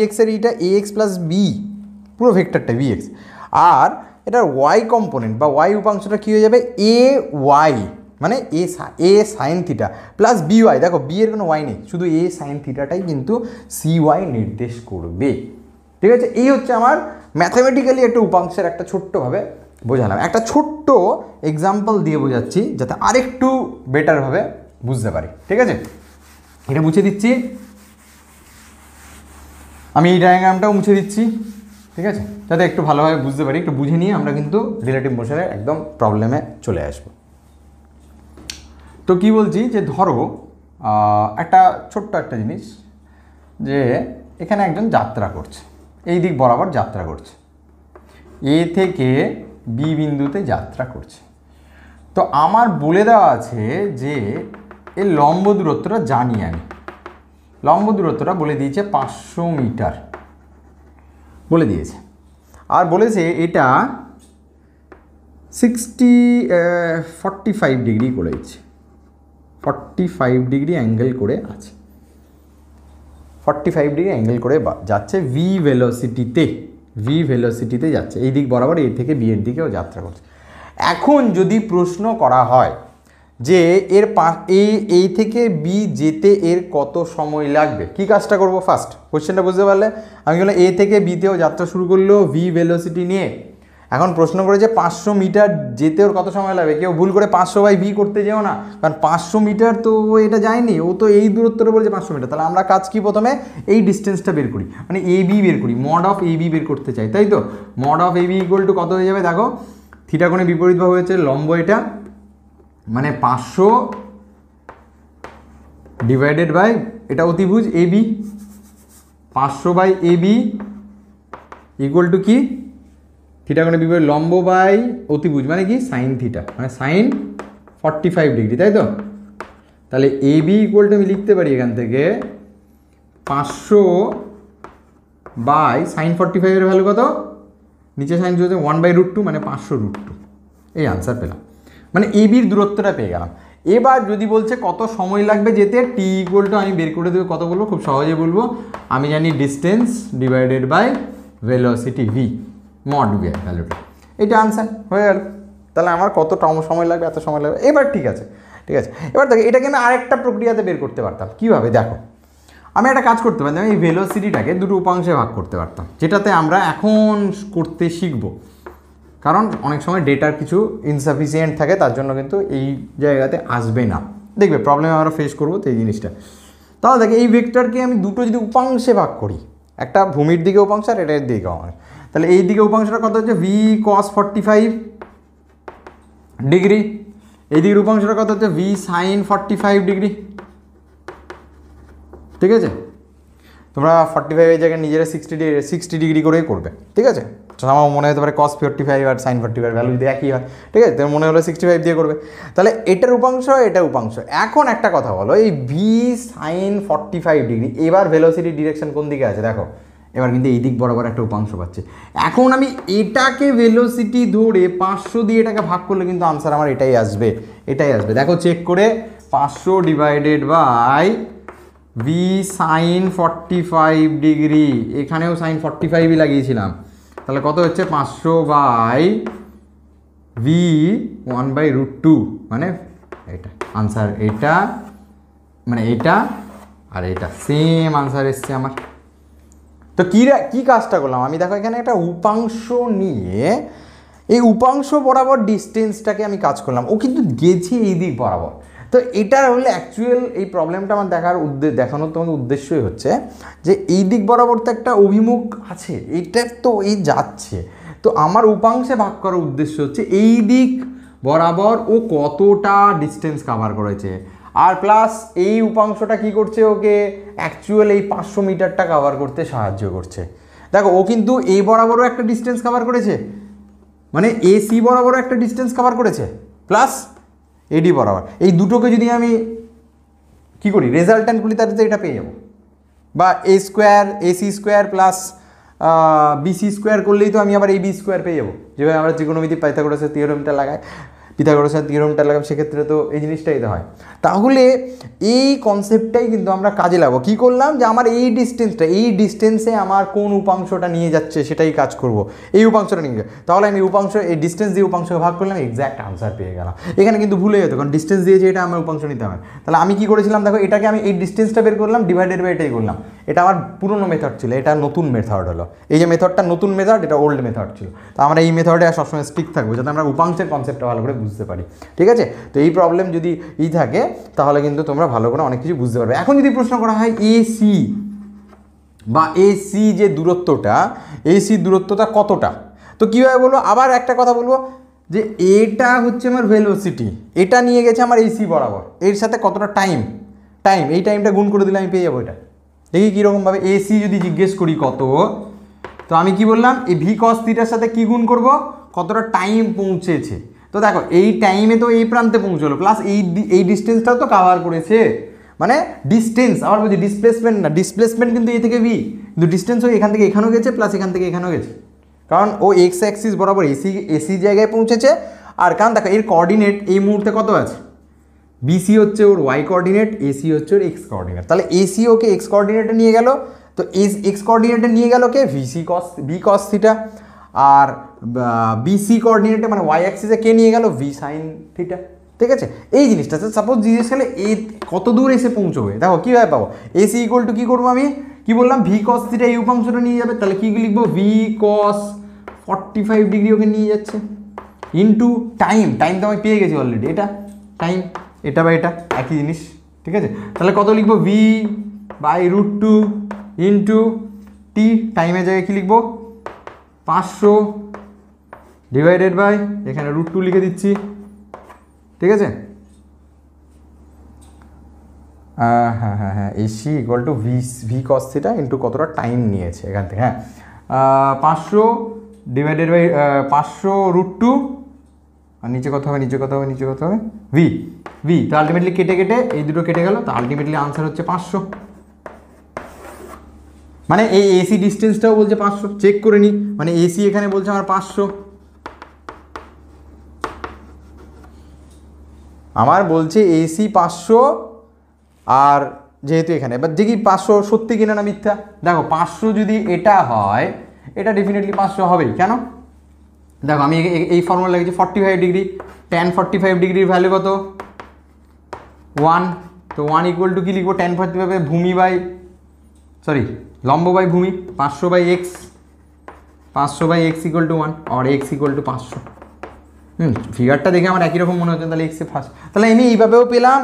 এক্সের এইটা এ এক্স প্লাস বি, পুরো ভেক্টরটা বি এক্স, আর এটার ওয়াই কম্পোনেন্ট বা ওয়াই উপাংশটা কী হয়ে যাবে? এ ওয়াই, মানে A sine theta plus B Y. দেখো বি এর কোনো ওয়াই নেই, শুধু এ সাইন থিটাটাই কিন্তু সি ওয়াই নির্দেশ করবে, ঠিক আছে? এই হচ্ছে আমার ম্যাথামেটিক্যালি একটা উপাংশের একটা ছোট্টভাবে বোঝালাম। একটা ছোট্ট এক্সাম্পল দিয়ে বোঝাচ্ছি যাতে আরেকটু বেটারভাবে বুঝতে পারি, ঠিক আছে? এটা মুছে দিচ্ছি আমি, এই ডায়াগ্রামটাও মুছে দিচ্ছি, ঠিক আছে? যাতে একটু ভালোভাবে বুঝতে পারি। একটু বুঝে নিয়ে আমরা কিন্তু রিলেটিভ মোশনে একদম প্রবলেমে চলে আসবো। তো কি বলছি যে ধরো একটা ছোট্ট একটা জিনিস, যে এখানে একজন যাত্রা করছে, এই দিক বরাবর যাত্রা করছে, এ থেকে বি বিন্দুতে যাত্রা করছে। তো আমার বলে দেওয়া আছে যে এর লম্ব দূরত্বটা জানি আমি, লম্ব দূরত্বটা বলে দিয়েছে 500 মিটার বলে দিয়েছে, আর বলেছে এটা 45 ডিগ্রি করেছে, 45 ডিগ্রি অ্যাঙ্গেল করে আছে, 45 ডিগ্রি অ্যাঙ্গেল করে যাচ্ছে ভি ভেলোসিটিতে যাচ্ছে, এই দিক বরাবর এ থেকে বি এর দিকেও যাত্রা করছে। এখন যদি প্রশ্ন করা হয় যে এর এই থেকে বি যেতে এর কত সময় লাগবে। কি কাজটা করব, ফার্স্ট কোশ্চেনটা বুঝতে পারলে আমি বললাম এ থেকে বিতেও যাত্রা শুরু করলো ভি ভেলোসিটি নিয়ে। এখন প্রশ্ন করেছে 500 মিটার যেতে ওর কত সময় লাগবে। কেউ ভুল করে 500/v করতে যেও না, কারণ 500 মিটার তো এটা যায়নি, ও তো এই দূরত্বটা বলেছে 500 মিটার। তাহলে আমরা কাজ কি, প্রথমে এই ডিস্টেন্সটা বের করি, মানে এ বি বের করি, মড অফ এ বি বের করতে চাই, তাই তো। Mod of A B equal to কত হয়ে যাবে, দেখো থিটা কোণে বিপরীতভাবে হয়েছে লম্ব এটা, মানে 500 ডিভাইডেড বাই এটা অতিভুজ A B, 500/ab equal to কি, থিটা কোণে বিপরীত লম্ব বাই অতিভুজ মানে কি সাইন থিটা, মানে সাইন 45 ডিগ্রি, তাই তো। তাহলে এ বি ইকুয়াল টু আমি লিখতে পারি এখান থেকে 500/sin 45 এর ভ্যালু কত, নিচে সাইন যদি 1/√2 মানে 500√2, এই আনসার পেলাম, মানে এ বির দূরত্বটা পেয়ে গেলাম। এবার যদি বলছে কত সময় লাগবে যেতে, টি ইকুয়াল টু আমি বের করে দেবো, কত বলবো, খুব সহজে বলবো, আমি জানি distance divided by velocity V, mod V ভ্যালুটা, এটা আনসার হয়ে গেল। তাহলে আমার কত সময় লাগবে, এত সময় লাগবে। এবার ঠিক আছে, ঠিক আছে। এবার দেখো এটাকে আমি আরেকটা প্রক্রিয়াতে বের করতে পারতাম, কীভাবে দেখো, আমি একটা কাজ করতে পারতাম, এই ভেলোসিটিটাকে দুটো উপাংশে ভাগ করতে পারতাম, যেটাতে আমরা এখন করতে শিখব, কারণ অনেক সময় ডেটার কিছু ইনসাফিসিয়েন্ট থাকে, তার জন্য কিন্তু এই জায়গাতে আসবে না, দেখবে প্রবলেম আমরা ফেস করবো তো এই জিনিসটা। তাহলে দেখে এই ভেক্টরকে আমি দুটো যদি উপাংশে ভাগ করি, একটা ভূমির দিকে উপাংশ আর এটার দিকে উপাংশ, তাহলে এই দিকে উপাংশটা কত হচ্ছে ভি কস 45 ডিগ্রি, এই দিকের উপাংশটা কত হচ্ছে ভি সাইন 45 ডিগ্রি, ঠিক আছে। তোমরা 45 এই জায়গায় নিজেরা 60 ডিগ্রি করেই করবে, ঠিক আছে। আমার মনে হতে পারে cos 45 আর sin 45 ভ্যালু যদি একই হয়, ঠিক আছে, তোমার মনে হলো 65 দিয়ে করবে। তাহলে এটার উপাংশ এটা উপাংশ। এখন একটা কথা বলো, এই ভি সাইন 45 ডিগ্রি, এবার ভেলোসিটি ডিরেকশন কোন দিকে আছে দেখো, এবার কিন্তু এই দিক বরাবর একটা উপাংশ পাচ্ছে। এখন আমি এটাকে ভেলোসিটি ধরে 500 দিয়ে এটাকে ভাগ করলে কিন্তু আনসার আমার এটাই আসবে, এটাই আসবে। দেখো চেক করে, 500 divided by V sine 45 degree, এখানেও সাইন 45ই লাগিয়েছিলাম, তাহলে কত হচ্ছে 500/v 1/√2, মানে এটা আনসার, এটা মানে এটা আর এটা সেম আনসার এসছে আমার। তো কী কাজটা করলাম আমি, দেখো এখানে একটা উপাংশ নিয়ে এই উপাংশ বরাবর ডিস্টেন্সটাকে আমি কাজ করলাম, ও কিন্তু গেছে এই দিক বরাবর। তো এটার হলে অ্যাকচুয়াল এই প্রবলেমটা আমার দেখানোর তোমাকে উদ্দেশ্যই হচ্ছে যে এই দিক বরাবর তো একটা অভিমুখ আছে, এইটার তো এই যাচ্ছে, তো আমার উপাংশে ভাগ করার উদ্দেশ্য হচ্ছে এই দিক বরাবর ও কতটা ডিস্টেন্স কাভার করেছে, আর প্লাস এই উপাংশটা কি করছে, ওকে অ্যাকচুয়াল এই 500 মিটারটা কাভার করতে সাহায্য করছে। দেখো ও কিন্তু এই বরাবরও একটা ডিস্টেন্স কাভার করেছে, মানে এসি বরাবরও একটা ডিস্টেন্স কাভার করেছে, প্লাস এডি বরাবর, এই দুটোকে যদি আমি কী করি রেজাল্ট্যান্ট করি, তাহলে এটা পেয়ে যাবো, বা AC square plus BC square করলেই তো আমি আবার এই বি স্কোয়ার পেয়ে যাবো, যেভাবে আমরা ত্রিকোণমিতি পাইথাগোরাসের থিওরেমটা লাগাই, পিথাগোরাসের থিওরেমটা লাগাম, সেক্ষেত্রে তো এই জিনিসটাই তো হয়। তাহলে এই কনসেপ্টটাই কিন্তু আমরা কাজে লাগাবো। কী করলাম, যে আমার এই ডিস্টেন্সে আমার কোন উপাংশটা নিয়ে যাচ্ছে সেটাই কাজ করব, এই উপাংশটা নিয়ে যায়, তাহলে আমি উপাংশ এই ডিস্টেন্স দিয়ে উপাংশকে ভাগ করলাম, এক্স্যাক্ট আনসার পেয়ে গেলাম। এখানে কিন্তু ভুলে যেত, কারণ ডিস্টেন্স দিয়েছে এটা আমার উপাংশ নিতে হবে। তাহলে আমি কী করেছিলাম, দেখো এটাকে আমি এই ডিস্টেন্সটা বের করলাম, ডিভাইডেড বাই এটাই করলাম, এটা আমার পুরনো মেথড ছিল, এটা নতুন মেথড হলো, এই যে মেথডটা নতুন মেথড, এটা ওল্ড মেথড ছিল। তো আমরা এই মেথডে সবসময় স্টিক থাকবো, যাতে আমরা উপাংশের কনসেপ্টটা ভালো করে বুঝতে পারি, ঠিক আছে। তো এই প্রবলেম যদি থাকে তাহলে কিন্তু তোমরা ভালো করে অনেক কিছু বুঝতে পারবে। এখন যদি প্রশ্ন করা হয় এসি বা এসি যে দূরত্বটা, এসি দূরত্বটা কতটা, তো কীভাবে বলবো, আবার একটা কথা বলবো যে এটা হচ্ছে আমার ভেলোসিটি, এটা নিয়ে গেছে আমার এসি বরাবর, এর সাথে কতটা টাইম, এই টাইমটা গুণ করে দিলে আমি পেয়ে যাবো এটা। দেখি কীরকমভাবে এসি যদি জিজ্ঞেস করি কত, তো আমি কি বললাম, এই ভি কস থিটার সাথে কি গুণ করব, কতটা টাইম পৌঁছেছে। তো দেখো এই টাইমে তো এই প্রান্তে পৌঁছলো, প্লাস এই ডিস্টেন্সটাও তো কাভার করেছে, মানে ডিস্টেন্স, আবার বলছি ডিসপ্লেসমেন্ট না, ডিসপ্লেসমেন্ট কিন্তু এ থেকে ভি, কিন্তু ডিস্টেন্স ওই এখান থেকে এখানেও গেছে, প্লাস এখান থেকে এখানেও গেছে, কারণ ও এক্স অ্যাক্সিস বরাবর এসি জায়গায় পৌঁছেছে। আর কারণ দেখো এর কোঅর্ডিনেট এই মুহূর্তে কত আছে, বিসি হচ্ছে ওর ওয়াই কোঅর্ডিনেট, এসি হচ্ছে ওর এক্স কোঅর্ডিনেট, তাহলে এসি ওকে এক্স কোঅর্ডিনেটে নিয়ে গেল, তো এক্স কোঅর্ডিনেটে নিয়ে গেল কে ভি কস থিটা, আর বিসি কোঅর্ডিনেটে মানে ওয়াই অ্যাক্সিসে কে নিয়ে গেল ভি সাইন থিটা, ঠিক আছে, এই জিনিসটা সাপোজ জিজ্ঞেস করলে এ কত দূর এসে পৌঁছবে, দেখো কীভাবে পাবো, এসি ইকুয়াল টু কী করবো আমি, কি বললাম, ভি কস থিটা এই উপাংশটা নিয়ে যাবে, তাহলে কী লিখবো, ভি কস 45 ডিগ্রি ওকে নিয়ে যাচ্ছে, ইন্টু টাইম, টাইম তো আমি পেয়ে গেছি অলরেডি, এটা টাইম, এটা বা এটা একই জিনিস, ঠিক আছে, তাহলে কত লিখবো, ভি বাই √2 ইন্টু টি, টাইমের জায়গায় কী লিখবো, 500 ডিভাইডেড বাই এখানে √2 লিখে দিচ্ছি, ঠিক আছে, হ্যাঁ AC equal to V cos theta into কতটা টাইম নিয়েছে এখান থেকে, হ্যাঁ 500 ডিভাইডেড বাই 500 √2, আর নিচে কত হবে, ভি তো আলটিমেটলি কেটে এই দুটো কেটে গেল, তো আলটিমেটলি আনসার হচ্ছে 500, মানে এই এসি ডিস্টেন্সটাও বলছে 500, চেক করে নিই, মানে এসি এখানে বলছে আমার 500, আমার বলছে এসি 500, আর যেহেতু এখানে এবার দেখি 500 সত্যি কিনা না মিথ্যা, দেখো 500 যদি এটা হয়, এটা ডেফিনেটলি 500 হবেই, কেন, দেখো আমি এই ফর্মুলা লিখেছি 45 ডিগ্রি, tan 45 ডিগ্রির ভ্যালু কত 1, তো 1 ইকুয়াল টু কী লিখবো, tan 45 ভূমি বাই লম্ব বাই ভূমি, 500 বাই এক্স ইকুয়াল টু 1 আর এক্স ইকুয়াল টু 500, ফিগারটা দেখে আমার একই রকম মনে হচ্ছে, তাহলে এক্সে ফার্স্ট, তাহলে আমি এইভাবেও পেলাম,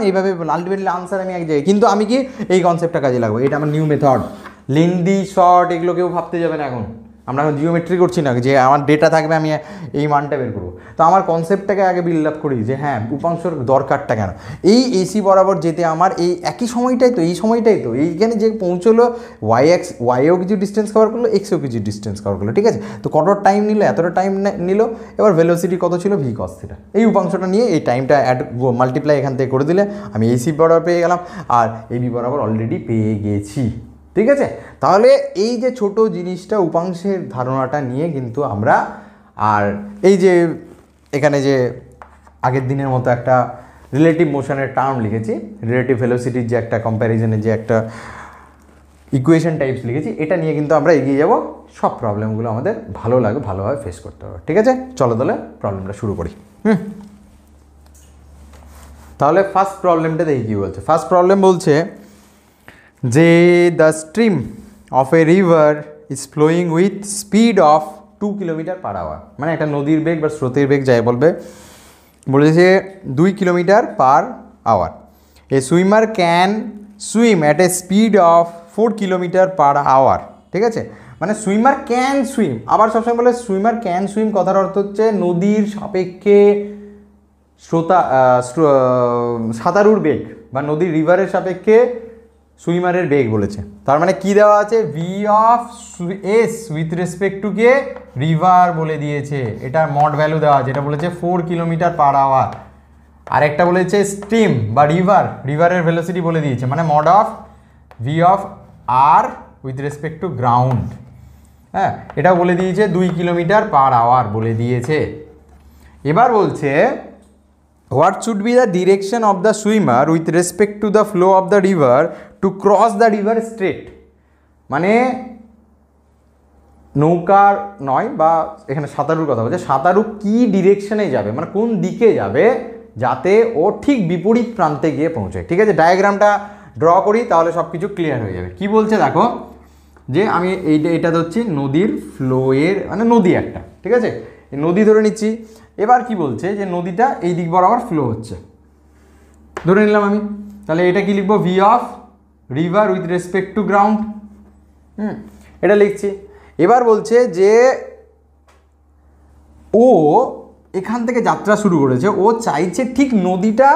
আলটিমেটলি আনসার আমি এক জায়গায়, কিন্তু আমি কি এই কনসেপ্টটা কাজে লাগবো, এটা আমার নিউ মেথড, লেন্দি শর্ট এগুলো কেউ ভাবতে যাবে না, আমরা এখন জিওমেট্রি করছি না যে আমার ডেটা থাকবে আমি এই মানটা বের করবো, তো আমার কনসেপ্টটাকে আগে বিল্ড আপ করি যে হ্যাঁ উপাংশর দরকারটা কেন, এই এসি বরাবর যেতে আমার এই একই সময়টাই তো, এইখানে যে পৌঁছলো ওয়াইও কিছু ডিস্টেন্স কভার করলো, এক্সও কিছু ডিস্টেন্স কভার করলো, ঠিক আছে, তো কতটা টাইম নিল, এতটা টাইম নিল, এবার ভেলোসিটি কত ছিল, ভি কস থিটা, এই উপাংশটা নিয়ে এই টাইমটা মাল্টিপ্লাই এখান থেকে করে দিলে আমি এসি বরাবর পেয়ে গেলাম, আর এবি বরাবর অলরেডি পেয়ে গেছি, ঠিক আছে, তাহলে এই যে ছোট জিনিসটা উপাংশের ধারণাটা নিয়ে কিন্তু আমরা, আর এই যে এখানে যে আগের দিনের মতো একটা রিলেটিভ মোশনের টার্ম লিখেছি, রিলেটিভ ভেলোসিটির যে একটা কম্প্যারিজনের যে একটা ইকুয়েশন টাইপস লিখেছি, এটা নিয়ে কিন্তু আমরা এগিয়ে যাব, সব প্রবলেমগুলো আমাদের ভালোভাবে ফেস করতে হবে, ঠিক আছে, চলো তাহলে প্রবলেমটা শুরু করি। তাহলে ফার্স্ট প্রবলেমটা দেখি কী বলছে, ফার্স্ট প্রবলেম বলছে যে the stream of a river is flowing with speed of 2 কিলোমিটার/আওয়ার, মানে একটা নদীর বেগ বা স্রোতের বেগ যাই বলেছে 2 kilometre per hour, A swimmer can swim at a speed of 4 kilometre per hour, ঠিক আছে, মানে সুইমার ক্যান সুইম, আবার সবসময় বলে সুইমার ক্যান সুইম, কথার অর্থ হচ্ছে নদীর সাপেক্ষে সাঁতারুর বেগ বা নদীর রিভারের সাপেক্ষে সুইমারের বেগ বলেছে, তার মানে কি দেওয়া আছে, V of S with respect to K river বলে দিয়েছে, এটার মড ভ্যালু দেওয়া আছে, এটা বলেছে 4 কিলোমিটার/আওয়ার, আর একটা বলেছে স্ট্রিম বা রিভারের ভেলোসিটি বলে দিয়েছে, মানে mod of V of R with respect to ground, হ্যাঁ এটা বলে দিয়েছে 2 কিলোমিটার/আওয়ার বলে দিয়েছে। এবার বলছে what should be the direction of the swimmer with respect to the flow of the river to cross the river straight, মানে নৌকার নয় বা এখানে সাঁতারুর কথা বলছে, সাঁতারু কি ডিরেকশনে যাবে, মানে কোন দিকে যাবে যাতে ও ঠিক বিপরীত প্রান্তে গিয়ে পৌঁছায়, ঠিক আছে, ডায়াগ্রামটা ড্র করি তাহলে সব কিছু ক্লিয়ার হয়ে যাবে। কি বলছে দেখো, যে আমি এটা ধরছি নদীর ফ্লোয়ের, মানে নদী একটা, ঠিক আছে, নদী ধরে নিচ্ছি, এবার কি বলছে যে নদীটা এই দিক বরাবর ফ্লো হচ্ছে, ধরে নিলাম আমি, তাহলে এটা কি লিখবো, V of river with respect to ground, এটা লিখছি। এবার বলছে যে ও এখান থেকে যাত্রা শুরু করেছে, ও চাইছে ঠিক নদীটা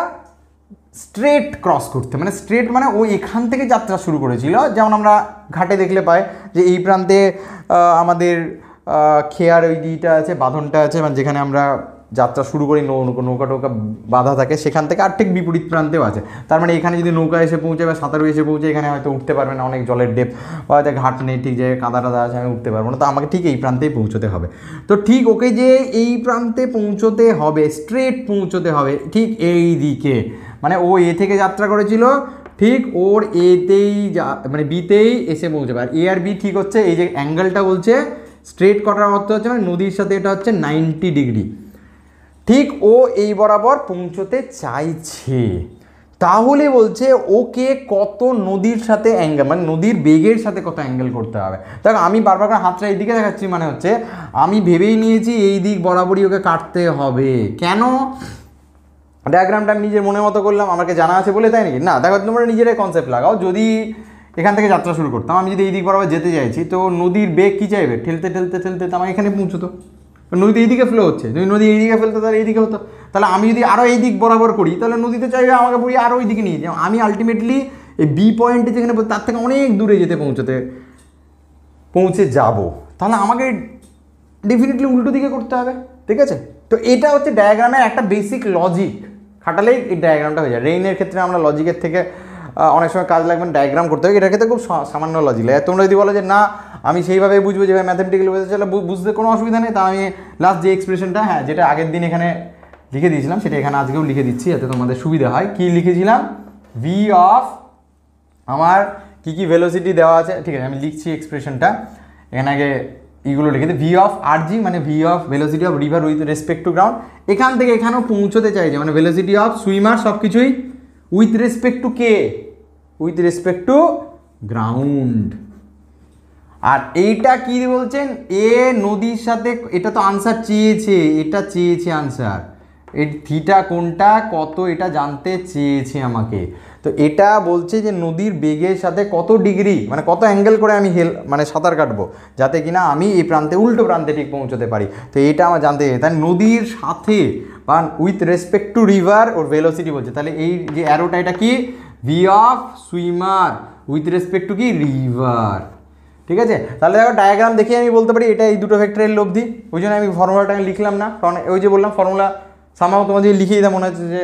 স্ট্রেট ক্রস করতে, মানে স্ট্রেট মানে ও এখান থেকে যাত্রা শুরু করেছিল, যেমন আমরা ঘাটে দেখলে পাই যে এই প্রান্তে আমাদের খেয়ার ওই দিটা আছে, বাঁধনটা আছে, মানে যেখানে আমরা যাত্রা শুরু করি, নৌকা টোকা বাঁধা থাকে, সেখান থেকে আর ঠিক বিপরীত প্রান্তেও আছে, তার মানে এখানে যদি নৌকা এসে পৌঁছে বা সাঁতারু এসে পৌঁছে, এখানে হয়তো উঠতে পারবে না, অনেক জলের ডেপ, হয়তো ঘাট নেই, ঠিক জায়গায় কাদা টাদা আছে, আমি উঠতে পারবো না, তো আমাকে ঠিক এই প্রান্তেই পৌঁছতে হবে, তো ঠিক ওকে যে এই প্রান্তে পৌঁছতে হবে, স্ট্রেট পৌঁছতে হবে ঠিক এই দিকে, মানে ও এ থেকে যাত্রা করেছিল, ঠিক ওর এতেই মানে বিতেই এসে পৌঁছবে, আর এ আর বি ঠিক হচ্ছে এই যে অ্যাঙ্গেলটা বলছে স্ট্রেট করার অর্থ হচ্ছে মানে নদীর সাথে এটা হচ্ছে 90 ডিগ্রি, ঠিক ও এই বরাবর পৌঁছতে চাইছে, তাহলে বলছে ওকে কত নদীর সাথে অ্যাঙ্গেল, মানে নদীর বেগের সাথে কত অ্যাঙ্গেল করতে হবে। দেখো আমি বারবার করে হাতটা এইদিকে দেখাচ্ছি, মানে হচ্ছে আমি ভেবেই নিয়েছি এই দিক বরাবরই ওকে কাটতে হবে। কেন? ডায়াগ্রামটা আমি নিজের মনের মতো করলাম, আমাকে জানা আছে বলে, তাই নাকি? না, দেখো তোমরা নিজেরাই কনসেপ্ট লাগাও। যদি এখান থেকে যাত্রা শুরু করতাম, আমি যদি এই দিক বরাবর যেতে চাইছি, তো নদীর বেগ কী চাইবে? ঠেলতে ঠেলতে ঠেলতে তো আমার এখানে পৌঁছতো। নদী এইদিকে ফ্লো হচ্ছে, যদি নদী এইদিকে ফেলতো তাহলে এইদিকে হতো। তাহলে আমি যদি আরও এই দিক বরাবর করি, তাহলে নদীতে চাইবে আমাকে বড়িয়ে আরও ওই দিকে নিয়ে যাও। আমি আলটিমেটলি এই বি পয়েন্টে যেখানে তার থেকে অনেক দূরে যেতে পৌঁছে যাব, তাহলে আমাকে ডেফিনেটলি উল্টো দিকে করতে হবে। ঠিক আছে, তো এটা হচ্ছে ডায়াগ্রামের একটা বেসিক লজিক, খাটালেই এই ডায়াগ্রামটা হয়ে যায়। রেইনের ক্ষেত্রে আমরা লজিকের থেকে অনেক সময় কাজ লাগবে ডায়াগ্রাম করতে হবে, এটার ক্ষেত্রে খুব সামান্য লজিক লাগে। তোমরা যদি বলো যে না আমি সেইভাবে বুঝবো যেভাবে ম্যাথমেটিক্যালি বোঝা চলে, বুঝতে কোনো অসুবিধা নেই। তা আমি লাস্ট যে এক্সপ্রেশনটা, হ্যাঁ, যেটা আগের দিন এখানে লিখে দিয়েছিলাম, সেটা এখানে আজকেও লিখে দিচ্ছি যাতে তোমাদের সুবিধা হয়। কি লিখেছিলাম? ভি অফ, আমার কী কী ভেলোসিটি দেওয়া আছে, ঠিক আছে, আমি লিখছি এক্সপ্রেশনটা। এখানে আগে এইগুলো লিখে দিই। ভি অফ আর জি মানে V of velocity of river with respect to ground. এখান থেকে এখানেও পৌঁছতে চাইছে, মানে ভেলোসিটি অফ সুইমার সব কিছুই উইথ রেসপেক্ট টু কে? With respect to ground. আর এইটা কি বলছেন? এ নদীর সাথে, এটা তো আনসার চেয়েছে, এটা চেয়েছে আনসার, এর থিটা কোনটা কত এটা জানতে চেয়েছে আমাকে। তো এটা বলছে যে নদীর বেগের সাথে কত ডিগ্রি, মানে কত অ্যাঙ্গেল করে আমি মানে সাঁতার কাটবো যাতে কিনা আমি এই প্রান্তে উল্টো প্রান্তে ঠিক পৌঁছতে পারি। তো এটা আমার জানতে চাই। তাই নদীর সাথে বা with respect to river or velocity বলছে। তাহলে এই যে অ্যারোটা, এটা কি? V of swimmer with respect two কি? রিভার। ঠিক আছে, তাহলে দেখো ডায়াগ্রাম দেখে আমি বলতে পারি এটা এই দুটো ভেক্টরের লব্ধি। ওই জন্য আমি ফর্মুলাটা লিখলাম না, কারণ ওই যে বললাম ফর্মুলা সামাও তোমাদের লিখিয়ে দেওয়া মনে হচ্ছে যে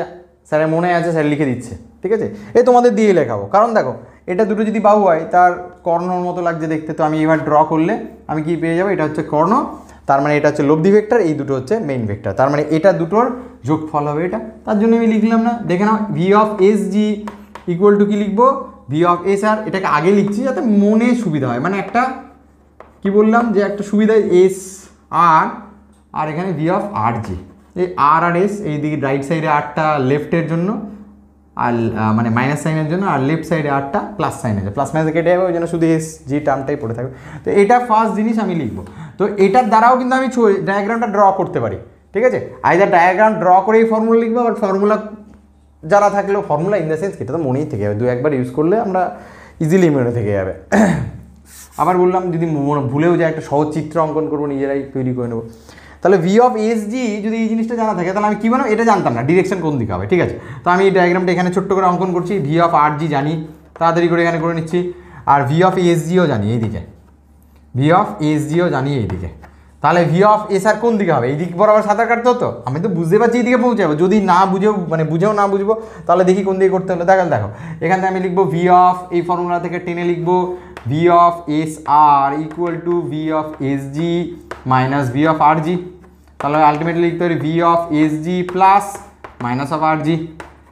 স্যারের মনে আছে, স্যার লিখে দিচ্ছে। ঠিক আছে, এই তোমাদের দিয়ে লেখাবো, কারণ দেখো এটা দুটো যদি বাহু হয় তার কর্ণর মতো লাগছে দেখতে। তো আমি এবার ড্র করলে আমি কি পেয়ে যাবো? এটা হচ্ছে কর্ণ, তার মানে এটা হচ্ছে লব্ধি ভেক্টর, এই দুটো হচ্ছে মেইন ভেক্টর, তার মানে এটা দুটোর যোগফল হবে এটা। তার জন্য আমি লিখলাম না, দেখে নাও। V of S G equal to কি লিখবো? V of S R. এটাকে আগে লিখছি যাতে মনে সুবিধা হয়, মানে একটা কি বললাম যে একটা সুবিধা, এস আর, আর এখানে ভি অফ আর জি। এই আর আর এস, এই দিকে রাইট সাইডে আরটা লেফটের জন্য, আর মানে মাইনাস সাইনের জন্য, আর লেফট সাইডে আরটা প্লাস সাইনের জন্য, প্লাস মাইনাস কেটে যাবে, ওই জন্য শুধু এস জি টার্মটাই পড়ে থাকবে। তো এটা ফার্স্ট জিনিস আমি লিখবো। তো এটার দ্বারাও কিন্তু আমি ডায়াগ্রামটা ড্র করতে পারি। ঠিক আছে, আইদার ডায়াগ্রাম ড্র করেই ফর্মুলা লিখবো, আবার ফর্মুলা যারা থাকলেও, ফর্মুলা ইন দ্য সেন্স এটা তো মনেই থেকে যাবে, দু একবার ইউজ করলে আমরা ইজিলি মনে থেকে যাবে। আবার বললাম যদি ভুলেও যায় একটা সহজ চিত্র অঙ্কন করবো, নিজেরাই তৈরি করে নেবো। তাহলে ভি অফ এস জি যদি এই জিনিসটা জানা থাকে, তাহলে আমি কী বানাবো? এটা জানতাম না, ডিরেকশন কোন দিকে হবে। ঠিক আছে, তো আমি এই ডায়াগ্রামটা এখানে ছোট্ট করে অঙ্কন করছি। ভি অফ আর জি জানি, তাড়াতাড়ি করে এখানে করে নিচ্ছি। আর ভি অফ এস জিও জানি এইদিকে, ভি অফ এস জিও জানি এইদিকে। তাহলে ভি অফ এস আর কোন দিকে হবে? এই দিক বরাবর সাঁতার কাটতে হতো, আমি তো বুঝতে পারছি এইদিকে পৌঁছাবো। যদি না বুঝেও, মানে বুঝেও না বুঝবো, তাহলে দেখি কোন দিকে করতে হলো। দেখো এখান থেকে আমি লিখবো ভি অফ, এই ফর্মুলা থেকে টেনে লিখবো V of S R equal to V of S G minus V of R G. তাহলে আলটিমেটলি লিখতে পারি V of S G plus minus of R G.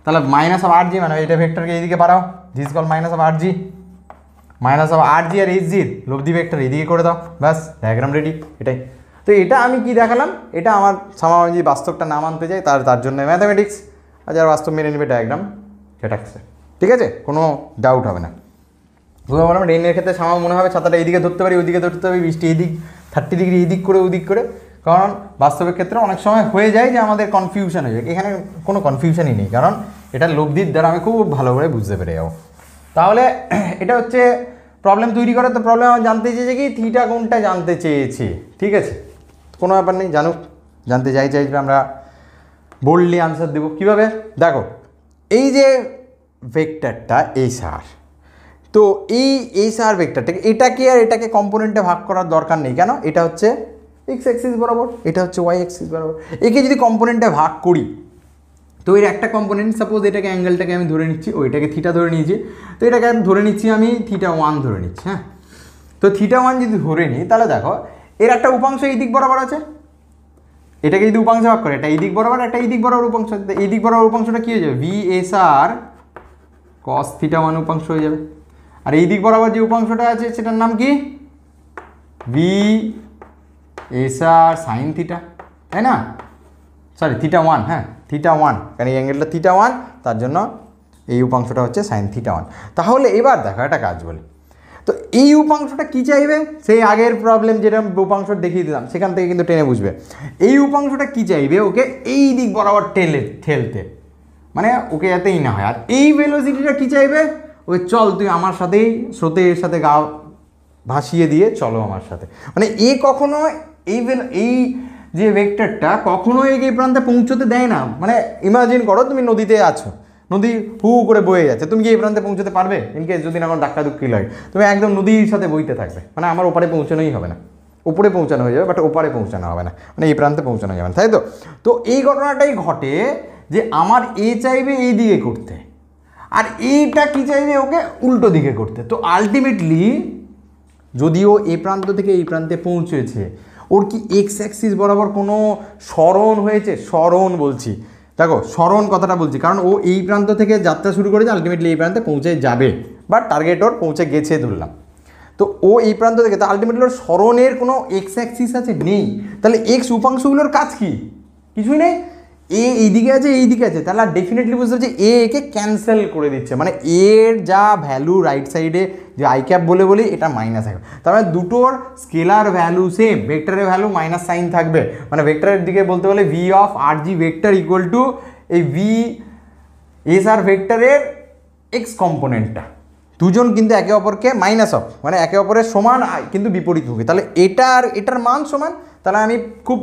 তাহলে মাইনাস অফ আর জি মানে এটা ভেক্টরকে এইদিকে পাঠাও, this call minus of R G, minus of R G আর এইচ জির লব্ধি ভেক্টর এইদিকে করে দাও, ব্যাস ডায়াগ্রাম রেডি। এটাই তো, এটা আমি কি দেখালাম? এটা আমার সামান্য যদি বাস্তবটা না মানতে চাই তার জন্য ম্যাথামেটিক্স, আর যারা বাস্তব মেনে নেবে ডায়াগ্রাম সেটা আছে। ঠিক আছে, কোনো ডাউট হবে না। বুঝতে পারলাম। রেইনের ক্ষেত্রে সামা মনে হবে ছাতাটা এইদিকে ধরতে পারি, ওইদিকে ধরতে হবে, বৃষ্টি এইদিক 30 ডিগ্রি এইদিক করে ওদিক করে, কারণ বাস্তবের ক্ষেত্রে অনেক সময় হয়ে যায় যে আমাদের কনফিউশন হয়ে যায়। এখানে কোনো কনফিউশনই নেই, কারণ এটা লব্ধির দ্বারা আমি খুব ভালো করে বুঝতে পেরে যাবো। তাহলে এটা হচ্ছে প্রবলেম তৈরি করে। তো প্রবলেম আমি জানতে চেয়েছে কি? থিটা কোনটা জানতে চেয়েছি। ঠিক আছে, কোনো ব্যাপার নেই, জানুক, জানতে চাইবে, আমরা বোল্ডলি আনসার দেবো। কীভাবে? দেখো এই যে ভেক্টরটা এইচ আর, তো এই এইচ আর ভেক্টরটাকে, এটাকে আর এটাকে কম্পোনেন্টে ভাগ করার দরকার নেই। কেন? এটা হচ্ছে এক্স অ্যাক্সিস বরাবর, এটা হচ্ছে ওয়াই অ্যাক্সিস বরাবর। একে যদি কম্পোনেন্টে ভাগ করি, তো এর একটা কম্পোনেন্ট, সাপোজ এটাকে অ্যাঙ্গেলটাকে আমি ধরে নিচ্ছি, এটাকে থিটা ধরে নিয়েছি, তো এটাকে আমি ধরে নিচ্ছি, আমি থিটা 1 ধরে নিচ্ছি। হ্যাঁ, তো থিটা 1 যদি ধরে নিই, তাহলে দেখো এর একটা উপাংশ এই দিক বরাবর আছে, এটাকে যদি উপাংশ ভাগ করে, এটা এই দিক বরাবর, একটা এই দিক বরাবর উপাংশ, এই দিক বরাবর উপাংশটা কী হয়ে যাবে? V S R cos theta 1 উপাংশ হয়ে যাবে। আর এই দিক বরাবর যে উপাংশটা আছে সেটার নাম কি? ভি এস আর সাইন থিটা, তাই না? সরি θ1, হ্যাঁ θ1, কারণ এই অ্যাঙ্গেলটা θ1, তার জন্য এই উপাংশটা হচ্ছে sin θ1। তাহলে এবার দেখো একটা কাজ বলি, তো এই উপাংশটা কী চাইবে, সেই আগের প্রবলেম যেটা উপাংশ দেখিয়ে দিলাম সেখান থেকে কিন্তু টেনে বুঝবে। এই উপাংশটা কী চাইবে, ওকে এই দিক বরাবর ঠেলতে, মানে ওকে যাতেই না হয়। আর এই ভেলোসিটিটা কী চাইবে, ওই চল তুই আমার সাথেই স্রোতের সাথে গা ভাসিয়ে দিয়ে চলো আমার সাথে, মানে এ কখনো এই যে ভেক্টরটা কখনোই এই প্রান্তে পৌঁছতে দেয় না। মানে ইমাজিন করো তুমি নদীতে আছো, নদী হু করে বয়ে যাচ্ছে, তুমি কি এই প্রান্তে পৌঁছতে পারবে? ইনকেস যদি না কোনো ধাক্কাধুক্কি লাগে, তুমি একদম নদীর সাথে বইতে থাকবে, মানে আমার ওপারে পৌঁছানোই হবে না, উপরে পৌঁছানো হয়ে যাবে বাট ওপারে পৌঁছানো হবে না, মানে এই প্রান্তে পৌঁছানো যাবে না, তাই তো? তো এই ঘটনাটাই ঘটে যে আমার এ চাইবে এই দিকে করতে, আর এইটা কি চাইবে ওকে উল্টো দিকে করতে। তো আলটিমেটলি যদিও এই প্রান্ত থেকে এই প্রান্তে পৌঁছেছে, ওর কি এক্স অ্যাক্সিস বরাবর কোনো সরণ হয়েছে? সরণ বলছি, দেখো সরণ কথাটা বলছি কারণ ও এই প্রান্ত থেকে যাত্রা শুরু করেছে, আলটিমেটলি এই প্রান্তে পৌঁছে যাবে, বাট টার্গেট ওর পৌঁছে গেছে ধরলাম। তো ও এই প্রান্ত থেকে, তো আলটিমেটলি ওর সরণের কোনো এক্স অ্যাক্সিস আছে? নেই। তাহলে এক্স উপাংশগুলোর কাজ কি? কিছুই নেই। এ এইদিকে আছে, এইদিকে আছে, তাহলে ডেফিনেটলি বুঝতে পারছি এ একে ক্যান্সেল করে দিচ্ছে, মানে এর যা ভ্যালু রাইট সাইডে যে আই ক্যাপ বলে এটা মাইনাস থাকবে, তার মানে দুটোর স্কেলার ভ্যালু সেম, ভেক্টরের ভ্যালু মাইনাস সাইন থাকবে, মানে ভেক্টরের দিকে বলতে বলে V of R G vector equal to এই ভি এস আর ভেক্টরের এক্স কম্পোনেন্টটা, দুজন কিন্তু একে অপরকে মাইনাস অফ, মানে একে অপরের সমান কিন্তু বিপরীতমুখী, তাহলে এটার মান সমান। তাহলে আমি খুব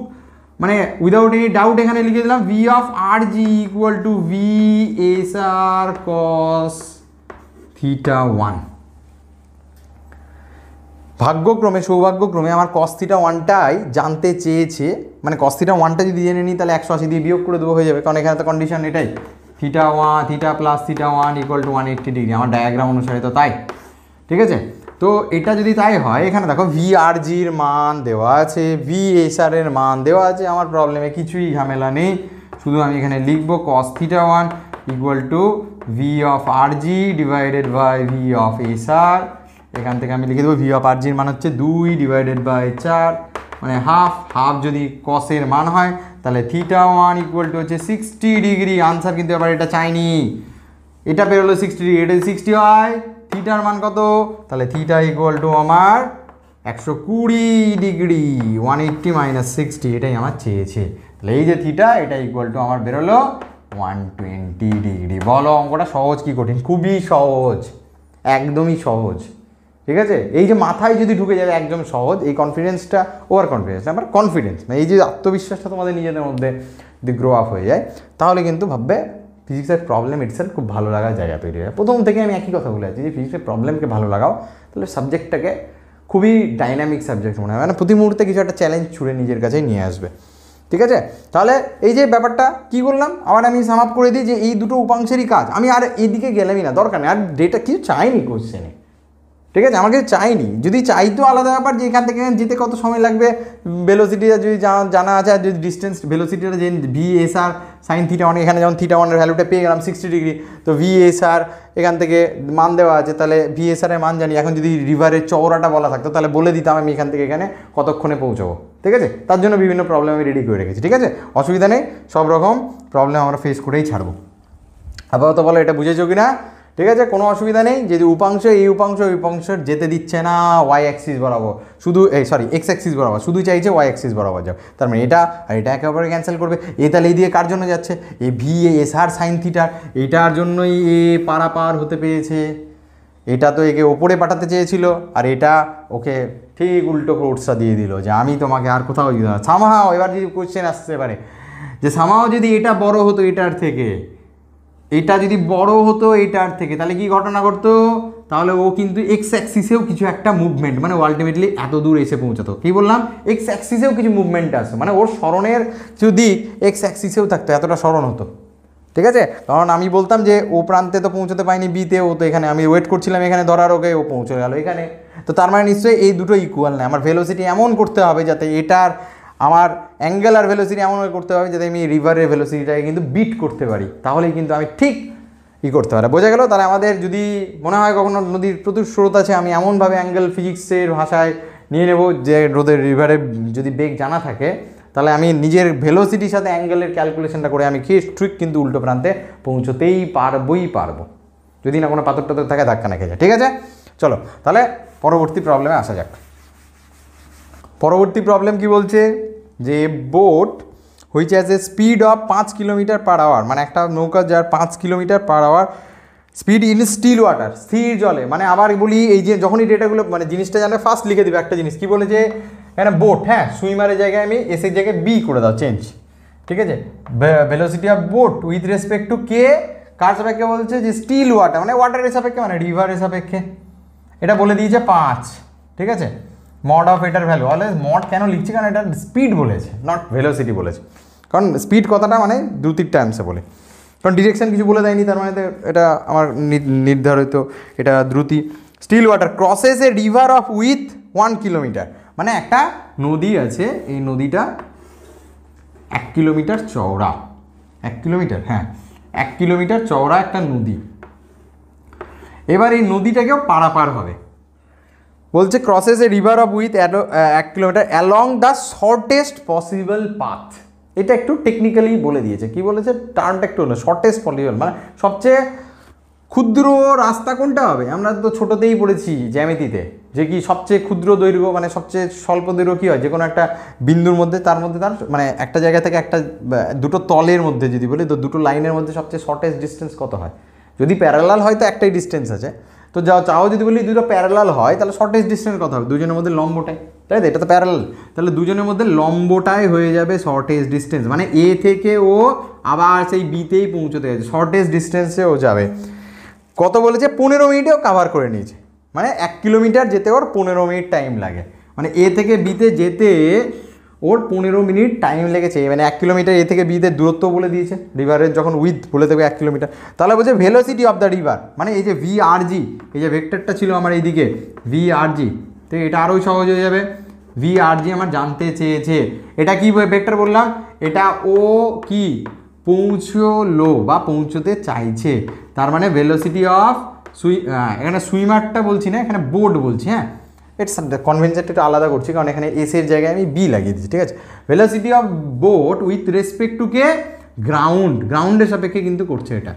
মানে উইদাউট এনি ডাউট এখানে লিখে দিলাম V of R G equal to V S R cos θ1। ভাগ্যক্রমে সৌভাগ্যক্রমে আমার কস θ1টাই জানতে চেয়েছে, মানে কস θ1টা যদি জেনে নিই তাহলে 180 দিয়ে বিয়োগ করে দেবো হয়ে যাবে, কারণ এখানে তো কন্ডিশন এটাই θ প্লাস θ1 ইকুয়াল টু 180 ডিগ্রি, আমার ডায়াগ্রাম অনুসারে তো তাই, ঠিক আছে? তো এটা যদি তাই হয়, এখানে দেখো ভি আর জির মান দেওয়া আছে, ভি এস আর এর মান দেওয়া আছে, আমার প্রবলেমে কিছুই ঝামেলা নেই, শুধু আমি এখানে লিখবো cos θ1 equal to V of R G divided by V of S R. এখান থেকে আমি লিখে দেবো ভি অফ আর জির মান হচ্ছে 2 ডিভাইডেড বাই 4, মানে হাফ যদি কসের মান হয় তাহলে θ1 ইকুয়াল টু হচ্ছে 60 ডিগ্রি। আনসার কিন্তু এবার এটা চাইনি, এটা বেরোলো 60 ডিগ্রি, এটা 60 হয়, থিটার মান কত? তাহলে থিটা ইকুয়াল টু আমার 120 ডিগ্রি, 180 মাইনাস 60, এটাই আমার চেয়েছে। তাহলে এই যে থিটা, এটা ইকুয়াল টু আমার বেরোলো 120 ডিগ্রি। বলো অঙ্কটা সহজ কি কঠিন? খুবই সহজ, একদমই সহজ, ঠিক আছে? এই যে মাথায় যদি ঢুকে যাবে একদম সহজ, এই কনফিডেন্সটা, ওভার কনফিডেন্স আমার কনফিডেন্স, মানে এই যে আত্মবিশ্বাসটা তোমাদের নিজেদের মধ্যে যদি গ্রো আপ হয়ে যায়, তাহলে কিন্তু ভাববে ফিজিক্সের প্রবলেম ইটসেলফ খুব ভালো লাগার জায়গা তৈরি হয়। প্রথম থেকে আমি একই কথা বলে আছি যে ফিজিক্সের প্রবলেমকে ভালো লাগাও, তাহলে সাবজেক্টটাকে খুবই ডাইনামিক সাবজেক্ট মনে হয়, মানে প্রতি মুহূর্তে কিছু একটা চ্যালেঞ্জ ছুড়ে নিজের কাছেই নিয়ে আসবে, ঠিক আছে? তাহলে এই যে ব্যাপারটা কী করলাম, আবার আমি সাম আপ করে দিই যে এই দুটো উপাংশেরই কাজ, আমি আর এইদিকে গেলামই না, দরকার নেই, আর ডেটা কিছু চাইনি কোশ্চেনে, ঠিক আছে? আমাকে চাইনি, যদি চাইতো আলাদা ব্যাপার যে এখান থেকে যেতে কত সময় লাগবে, ভেলোসিটিটা যদি জানা আছে, আর যদি ডিস্টেন্স ভেলোসিটিটা যে ভি এস আর সাইন θ1, এখানে যেমন θ1 এর ভ্যালুটা পেয়ে গেলাম 60 ডিগ্রি, তো ভি এস আর এখান থেকে মান দেওয়া আছে, তাহলে ভি এস আর এর মান জানি। এখন যদি রিভারের চওড়াটা বলা থাকতো তাহলে বলে দিতাম আমি এখান থেকে এখানে কতক্ষণে পৌঁছবো, ঠিক আছে? তার জন্য বিভিন্ন প্রবলেম আমি রেডি করে রেখেছি, ঠিক আছে? অসুবিধা নেই, সব রকম প্রবলেম আমরা ফেস করেই ছাড়বো। আপাতত বলো এটা বুঝেছো কি না? ঠিক আছে, কোনো অসুবিধা নেই। যে উপাংশ এই উপাংশ যেতে দিচ্ছে না ওয়াই অ্যাক্সিস বরাবর, শুধু এক্স অ্যাক্সিস বরাবর, শুধু চাইছে ওয়াই অ্যাক্সিস বরাবর যাও, তার মানে এটা আর এটা একেবারে ক্যান্সেল করবে। তাহলে এই দিয়ে কার জন্য যাচ্ছে? এই ভি এস আর সাইন থিটার, এটার জন্যই এ পারাপার হতে পেরেছে, এটা তো একে ওপরে পাঠাতে চেয়েছিল, আর এটা ওকে ঠিক উল্টো কোর্সটা দিয়ে দিল যে আমি তোমাকে আর কোথাও দিতে না। সামাহাও এবার যদি কোয়েশ্চেন আসতে পারে যে সামাহাও যদি এটা বড় হতো এটার থেকে, এটা যদি বড় হতো এটার থেকে, তাহলে কি ঘটনা ঘটতো? তাহলে ও কিন্তু এক্স অ্যাক্সিসেও কিছু একটা মুভমেন্ট, মানে আলটিমেটলি এত দূর এসে পৌঁছাতো। কী বললাম? এক্স অ্যাক্সিসেও কিছু মুভমেন্ট আসতো, মানে ওর স্মরণের যদি এক্স অ্যাক্সিসেও থাকতো এতটা স্মরণ হতো, ঠিক আছে? কারণ আমি বলতাম যে ও প্রান্তে তো পৌঁছাতে পারিনি বিতে, ও তো এখানে, আমি ওয়েট করছিলাম এখানে ধরার, ওকে ও পৌঁছে গেল এখানে, তো তার মানে নিশ্চয়ই এই দুটো ইকুয়াল না। আমার ভেলোসিটি এমন করতে হবে যাতে এটার, আমার অ্যাঙ্গেলার ভেলোসিটি এমন করতে হবে যাতে আমি রিভারের ভেলোসিটিটাকে কিন্তু বিট করতে পারি, তাহলেই কিন্তু আমি ঠিক করতে পারে। বোঝা গেল? তাহলে আমাদের যদি মনে হয় কখনো নদীর প্রচুর স্রোত আছে, আমি এমনভাবে অ্যাঙ্গেল ফিজিক্সের ভাষায় নিয়ে নেব যে রিভারের যদি বেগ জানা থাকে তাহলে আমি নিজের ভেলোসিটির সাথে অ্যাঙ্গেলের ক্যালকুলেশনটা করে আমি ঠিক কিন্তু উল্টো প্রান্তে পৌঁছতেই পারবো, যদি না কোনো পাথর টাথর থাকে ধাক্কা না খেয়ে যায়। ঠিক আছে, চলো তাহলে পরবর্তী প্রবলেমে আসা যাক। পরবর্তী প্রবলেম কি বলছে, যে boat which has a speed of 5 kilometre per hour, মানে একটা নৌকা যার 5 kilometre per hour speed in still water, স্থির জলে। মানে আবার বলি, এই যে যখনই ডেটাগুলো মানে জিনিসটা জানে ফার্স্ট লিখে দিবে একটা জিনিস, কি বলেছে এখানে বোট, হ্যাঁ সুইমারের জায়গায় আমি এসের জায়গায় বি করে দাও, চেঞ্জ। ঠিক আছে, velocity of boat with respect to কে, কার সাপেক্ষে বলছে, যে স্টিল ওয়াটার মানে ওয়াটারের সাপেক্ষে, মানে রিভারের সাপেক্ষে। এটা বলে দিয়েছে 5। ঠিক আছে, মড অফ এটার ভ্যালু, অলওয়েজ মড কেন লিখছি, কারণ এটা স্পিড বলেছে, নট ভেলোসিটি বলেছে। কারণ স্পিড কথাটা মানে দ্রুতির টাইমসে বলে, কারণ ডিরেকশন কিছু বলে দেয়নি, তার মানে এটা আমার নির্ধারিত এটা দ্রুতি। Still water crosses a river of with 1 kilometre, মানে একটা নদী আছে, এই নদীটা 1 কিলোমিটার চওড়া, 1 কিলোমিটার, হ্যাঁ 1 কিলোমিটার চওড়া একটা নদী। এবার এই নদীটাকেও পারাপার হবে, বলছে crosses a river of with 1 kilometre along the shortest possible path. এটা একটু টেকনিক্যালি বলে দিয়েছে, কি বলেছে, টার্মটা একটু হলো শর্টেস্ট পসিবল, মানে সবচেয়ে ক্ষুদ্র রাস্তা কোনটা হবে, আমরা তো ছোটোতেই পড়েছি জ্যামিতিতে, যে কি সবচেয়ে ক্ষুদ্র দৈর্ঘ্য মানে সবচেয়ে স্বল্প দৈর্ঘ্য কী হয়, যে কোনো একটা বিন্দুর মধ্যে তার মধ্যে তার মানে একটা জায়গা থেকে একটা দুটো তলের মধ্যে যদি বলি, তো দুটো লাইনের মধ্যে সবচেয়ে শর্টেস্ট ডিস্টেন্স কত হয়, যদি প্যারালাল হয় তো একটাই ডিস্টেন্স আছে, তো চাও যদি বলি দুটো প্যারালাল হয় তাহলে শর্টেস্ট ডিস্টেন্স কত হবে, দুজনের মধ্যে লম্বটাই, তাই তো, এটা তো প্যারালাল, তাহলে দুজনের মধ্যে লম্বটাই হয়ে যাবে শর্টেস্ট ডিস্টেন্স, মানে এ থেকে ও আবার সেই বিতেই পৌঁছতে গেছে, শর্টেস্ট ডিস্টেন্সে ও যাবে। কত বলেছে, 15 মিনিটেও কাভার করে নিয়েছে, মানে 1 কিলোমিটার যেতে ওর 15 মিনিট টাইম লাগে, মানে এ থেকে বিতে যেতে ওর 15 মিনিট টাইম লেগেছে, মানে 1 কিলোমিটার এ থেকে বিতে দূরত্ব বলে দিয়েছে, রিভারের যখন উইথ বলে দেবে 1 কিলোমিটার, তাহলে বলছে ভেলোসিটি অফ দ্য রিভার, মানে এই যে VRG, এই যে ভেক্টরটা ছিল আমার এইদিকে VRG, তো এটা আরও সহজ হয়ে যাবে, VRG আমার জানতে চেয়েছে, এটা কি ভেক্টর বললাম, এটা ও কি পৌঁছলো বা পৌঁছতে চাইছে, তার মানে ভেলোসিটি অফ এখানে সুইমারটা বলছি না, এখানে বোট বলছি, হ্যাঁ ইটস কনভেনশনটা একটু আলাদা করছি, কারণ এখানে এসের জায়গায় আমি বি লাগিয়ে দিচ্ছি। ঠিক আছে, velocity of boat with respect to কে, গ্রাউন্ডের সাপেক্ষে কিন্তু করছে এটা,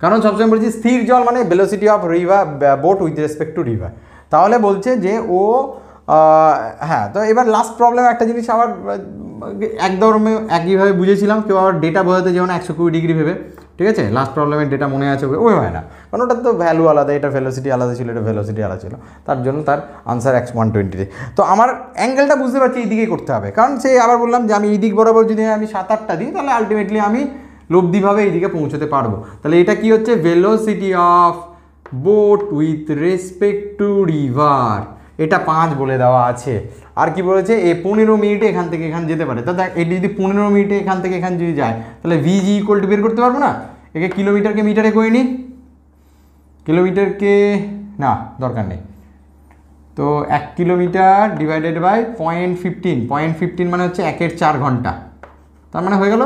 কারণ সবসময় বলছি স্থির জল মানে velocity of river boat with respect to river, তাহলে বলছে যে ও হ্যাঁ। তো এবার লাস্ট প্রবলেম একটা জিনিস আবার একদম একইভাবে বুঝেছিলাম, কেউ আবার ডেটা বোঝাতে যেমন 120 ডিগ্রি ভেবে, ঠিক আছে, লাস্ট প্রবলেমের ডেটা মনে আছে ওই হয় না, কারণ ওটার তো ভ্যালু আলাদা, এটা ভেলোসিটি আলাদা ছিল, এটা ভেলোসিটি আলাদা ছিল, তার জন্য তার আনসার 120। তো আমার অ্যাঙ্গেলটা বুঝতে পারছি এই দিকেই করতে হবে, কারণ সে আবার বললাম যে আমি এই দিক বরাবর যদি আমি 7-8টা দিই তাহলে আলটিমেটলি আমি লব্ধিভাবে এইদিকে পৌঁছতে পারবো। তাহলে এটা কি হচ্ছে, velocity of boat with respect to river, এটা 5 বলে দেওয়া আছে। আর কি বলেছে, এ 15 মিনিটে এখান থেকে এখানে যেতে পারে, তা দেখ এটি যদি 15 মিনিটে এখান থেকে এখানে যদি যায় তাহলে VG ইকুয়াল টু বের করতে পারবো না, একে কিলোমিটারকে মিটারে করে নিই, কিলোমিটারকে না দরকার নেই, তো 1 কিলোমিটার ডিভাইডেড বাই 0.15 মানে হচ্ছে 1/4 ঘন্টা, তার মানে হয়ে গেল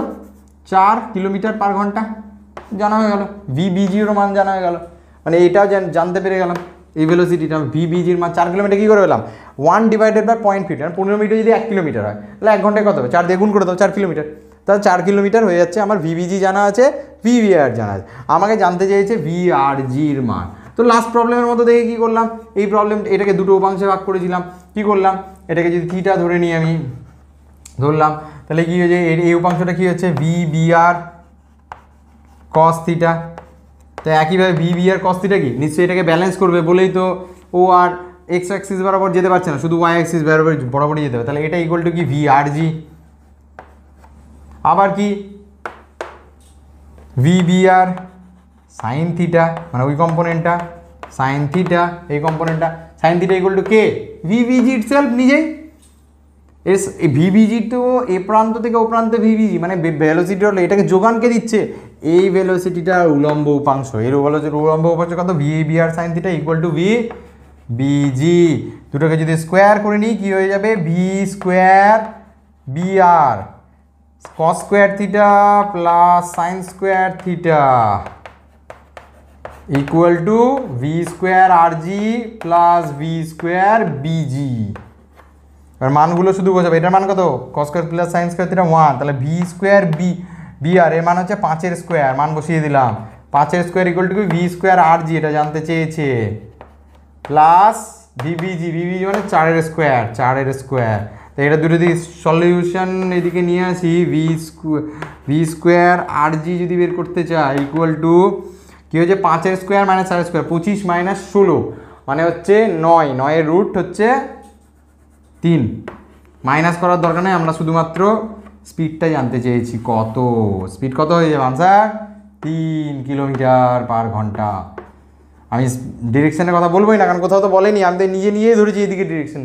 4 কিলোমিটার পার ঘন্টা জানা হয়ে গেল, VBGর মান জানা হয়ে গেল, মানে এটাও জানতে পেরে গেলাম, এই ভেলোসিটিটা VBGর মান 4 কিলোমিটার কী করে পেলাম, 1 ডিভাইডেড বাই 0.15, 15 মিনিটে যদি 1 কিলোমিটার হয় তাহলে 1 ঘন্টায় কত হবে, 4 দিয়ে গুণ করে দাও, 4 কিলোমিটার, তাহলে 4 কিলোমিটার হয়ে যাচ্ছে। আমার VBG জানা আছে, VBR জানা আছে, আমাকে জানতে চাইছে VRGর মান। তো লাস্ট প্রবলেমের মতো দেখে কী করলাম, এই প্রবলেম এটাকে দুটো উপাংশে ভাগ করেছিলাম, কী করলাম, এটাকে যদি থিটা ধরে নিই আমি ধরলাম, তাহলে কী হয়েছে, এই উপাংশটা কী হচ্ছে VBR cos থিটা, তো একইভাবে VBR cos থিটা কি নিশ্চয়ই এটাকে ব্যালেন্স করবে বলেই তো ও আর এক্স অ্যাক্সিস বরাবর যেতে পারছে না, শুধু ওয়াই অ্যাক্সিস বরাবরই যেতে হবে, তাহলে এটা ইকুয়াল টু কি VRG, আবার কি VBR সাইন থিটা, মানে ওই কম্পোনেন্টটা সাইন থিটা, এই কম্পোনেন্টটা সাইন থিটা ইকুয়াল টু কে VBG ইটসেলফ নিজেই, এই VBG তো এ প্রান্ত থেকে ও প্রান্তে VBG মানে ভেলোসিটি হলো, এটাকে যোগানকে দিচ্ছে এই ভেলোসিটিটা উলম্ব উপাংশ, এর উলম্ব উপাংশ কত VBR sign theta equal two VBG, দুটোকে যদি স্কোয়ার করে নিই কী হয়ে যাবে, V square BR cos square theta plus sine square theta equal two V square RG plus V square BG। এবার মানগুলো শুধু বোঝাবে। এটার মান কত, কস square plus sine square theta 1, তাহলে ভি স্কোয়ার বি আর এর মান হচ্ছে 5 স্কোয়ার, মান বসিয়ে দিলাম। 5 square equal to V square R G, এটা জানতে চেয়েছে, প্লাস ভিবিজি মানে 4 স্কোয়ার, 4 স্কোয়ার। তো এটা দুটো দিকে সলিউশন এদিকে নিয়ে আসি, ভি স্কোয়ার আর জি যদি বের করতে চাই ইকুয়াল টু কী হচ্ছে 5 স্কোয়ার মাইনাস 4 স্কোয়ার, 25 মাইনাস 16 মানে হচ্ছে 9, 9 রুট হচ্ছে 3। মাইনাস করার দরকার নেই, আমরা শুধুমাত্র স্পিডটা জানতে চেয়েছি কত, স্পিড কত হয়ে যাবে আনসার 3 কিলোমিটার পার ঘন্টা। আমি ডিরেকশনের কথা বলবোই না, কারণ কোথাও তো বলেনি, আমি তো নিজেই ধরেছি এদিকে ডিরেকশন,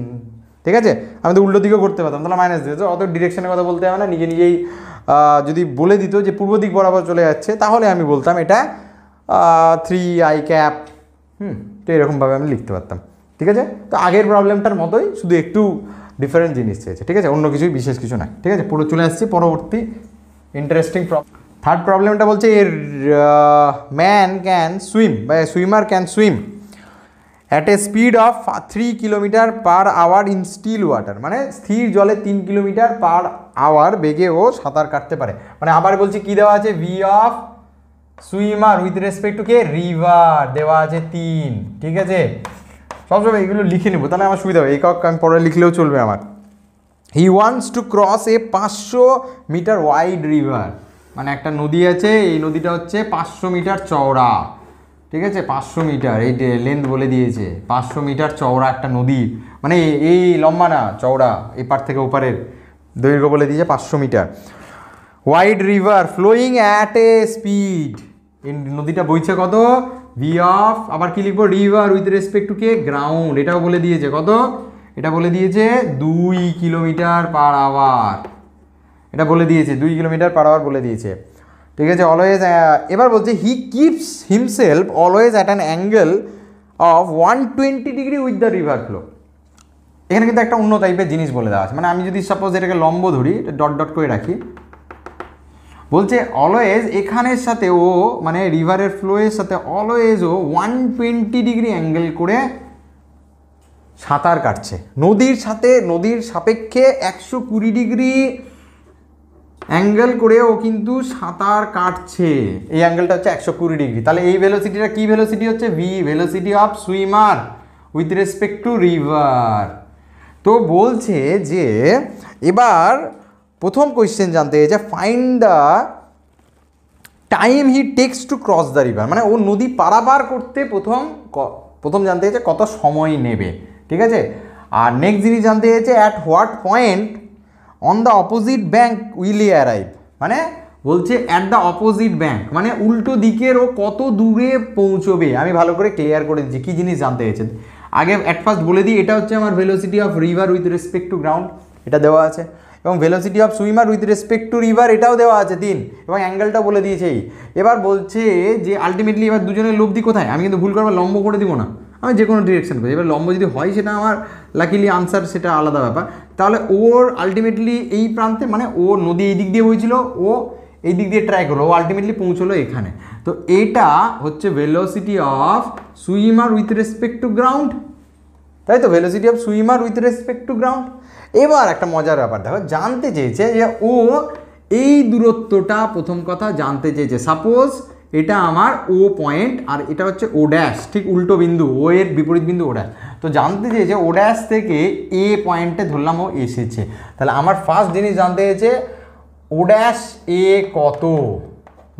ঠিক আছে। আমি তো উল্টো দিকেও করতে পারতাম, তাহলে মাইনাস দিয়েছে, অত ডিরেকশনের কথা বলতে হবে না। নিজেই যদি বলে দিত যে পূর্ব দিক বরাবর চলে যাচ্ছে, তাহলে আমি বলতাম এটা 3i ক্যাপ, তো এরকমভাবে আমি লিখতে পারতাম, ঠিক আছে। তো আগের প্রবলেমটার মতোই, শুধু একটু ডিফারেন্ট জিনিস চেয়েছে, ঠিক আছে, অন্য কিছুই বিশেষ কিছু নাই, ঠিক আছে। পুরো চলে আসছি পরবর্তী ইন্টারেস্টিং প্রবলেম। থার্ড প্রবলেমটা বলছে এর ম্যান ক্যান সুইম বা swimmer can swim at a speed of 3 kilometre per hour in still water, মানে স্থির জলে 3 কিলোমিটার পার আওয়ার বেগে ও সাঁতার কাটতে পারে। মানে আবার বলছি কি দেওয়া আছে, V of swimmer with respect to K river দেওয়া আছে 3, ঠিক আছে। সবসময় এগুলো লিখে নেবো, তাহলে আমার সুবিধা হবে, একক আমি পরে লিখলেও চলবে আমার। He wants to cross a 500 metre wide river, মানে একটা নদী আছে, এই নদীটা হচ্ছে 500 মিটার চওড়া, ঠিক আছে, 500 মিটার, এই লেন্থ বলে দিয়েছে, 500 মিটার চওড়া একটা নদী, মানে এই লম্বা না, চওড়া, এপার থেকে ওপারের দৈর্ঘ্য বলে দিয়েছে 500 metre. Wide river flowing at a speed, এই নদীটা বইছে কত, ভি অফ, আবার কি লিখবো, রিভার উইথ রেসপেক্ট টু কে গ্রাউন্ড, এটাও বলে দিয়েছে কত, এটা বলে দিয়েছে 2 কিলোমিটার পার আওয়ার, এটা বলে দিয়েছে 2 কিলোমিটার পার আওয়ার বলে দিয়েছে, ঠিক আছে। অলওয়েজ, এবার বলছে he keeps himself always at an angle of 120 degree with the river flow. এখানে কিন্তু একটা অন্য টাইপের জিনিস বলে দেওয়া আছে, মানে আমি যদি সাপোজ এটাকে লম্ব ধরি, ডট ডট করে রাখি, বলছে অলওয়েজ এখানের সাথে ও, মানে রিভারের ফ্লোয়ের সাথে অলওয়েজ ও 120 ডিগ্রি অ্যাঙ্গেল করে সাঁতার কাটছে, নদীর সাথে, নদীর সাপেক্ষে 120 ডিগ্রি অ্যাঙ্গেল করে ও কিন্তু সাঁতার কাটছে, এই অ্যাঙ্গেলটা হচ্ছে 120 ডিগ্রি। তাহলে এই ভেলোসিটিটা কি ভেলোসিটি হচ্ছে, V velocity of swimmer with respect to river. তো বলছে যে এবার প্রথম কোয়েশ্চেন জানতে চাইছে find the time he takes to cross the river, মানে ও নদী পারাপার করতে প্রথম জানতে চাইছে কত সময় নেবে, ঠিক আছে। আর নেক্সট জিনিস জানতে চাইছে at what point on the opposite bank will E arrive, মানে বলছে অ্যাট দ্য অপোজিট ব্যাঙ্ক, মানে উল্টো দিকের ও কত দূরে পৌঁছবে। আমি ভালো করে ক্লিয়ার করে দিচ্ছি কী জিনিস জানতে চাইছে। আগে অ্যাট ফার্স্ট বলে দিই, এটা হচ্ছে আমার velocity of river with respect to ground, এটা দেওয়া আছে, এবং velocity of swimmer with respect to river এটাও দেওয়া আছে 3, এবং অ্যাঙ্গেলটাও বলে দিয়েছেই। এবার বলছে যে আলটিমেটলি এবার দুজনের লব্ধি কোথায়, আমি কিন্তু ভুল করবার লম্ব করে দিব না, আমি যে কোনো ডিরেকশন করি, এবার লম্ব যদি হয় সেটা আমার লাকিলি আনসার, সেটা আলাদা ব্যাপার। তাহলে ওর আলটিমেটলি এই প্রান্তে, মানে ও নদী এই দিক দিয়ে বইছিল, ও এই দিক দিয়ে ট্রাই করলো, ও আলটিমেটলি পৌঁছলো এখানে। তো এটা হচ্ছে velocity of swimmer with respect to ground, তাই তো, velocity of swimmer with respect to ground. এবার একটা মজার ব্যাপার দেখো, জানতে চেয়েছে যে ও এই দূরত্বটা, প্রথম কথা জানতে চেয়েছে, সাপোজ এটা আমার ও পয়েন্ট আর এটা হচ্ছে ও ড্যাশ, ঠিক উল্টো বিন্দু, ও এর বিপরীত বিন্দু ও ড্যাশ। তো জানতে চেয়েছে ও ড্যাশ থেকে এ পয়েন্টে ধরলাম ও এসেছে, তাহলে আমার ফার্স্ট জিনিস জানতে চেয়েছে ও ড্যাশ এ কত,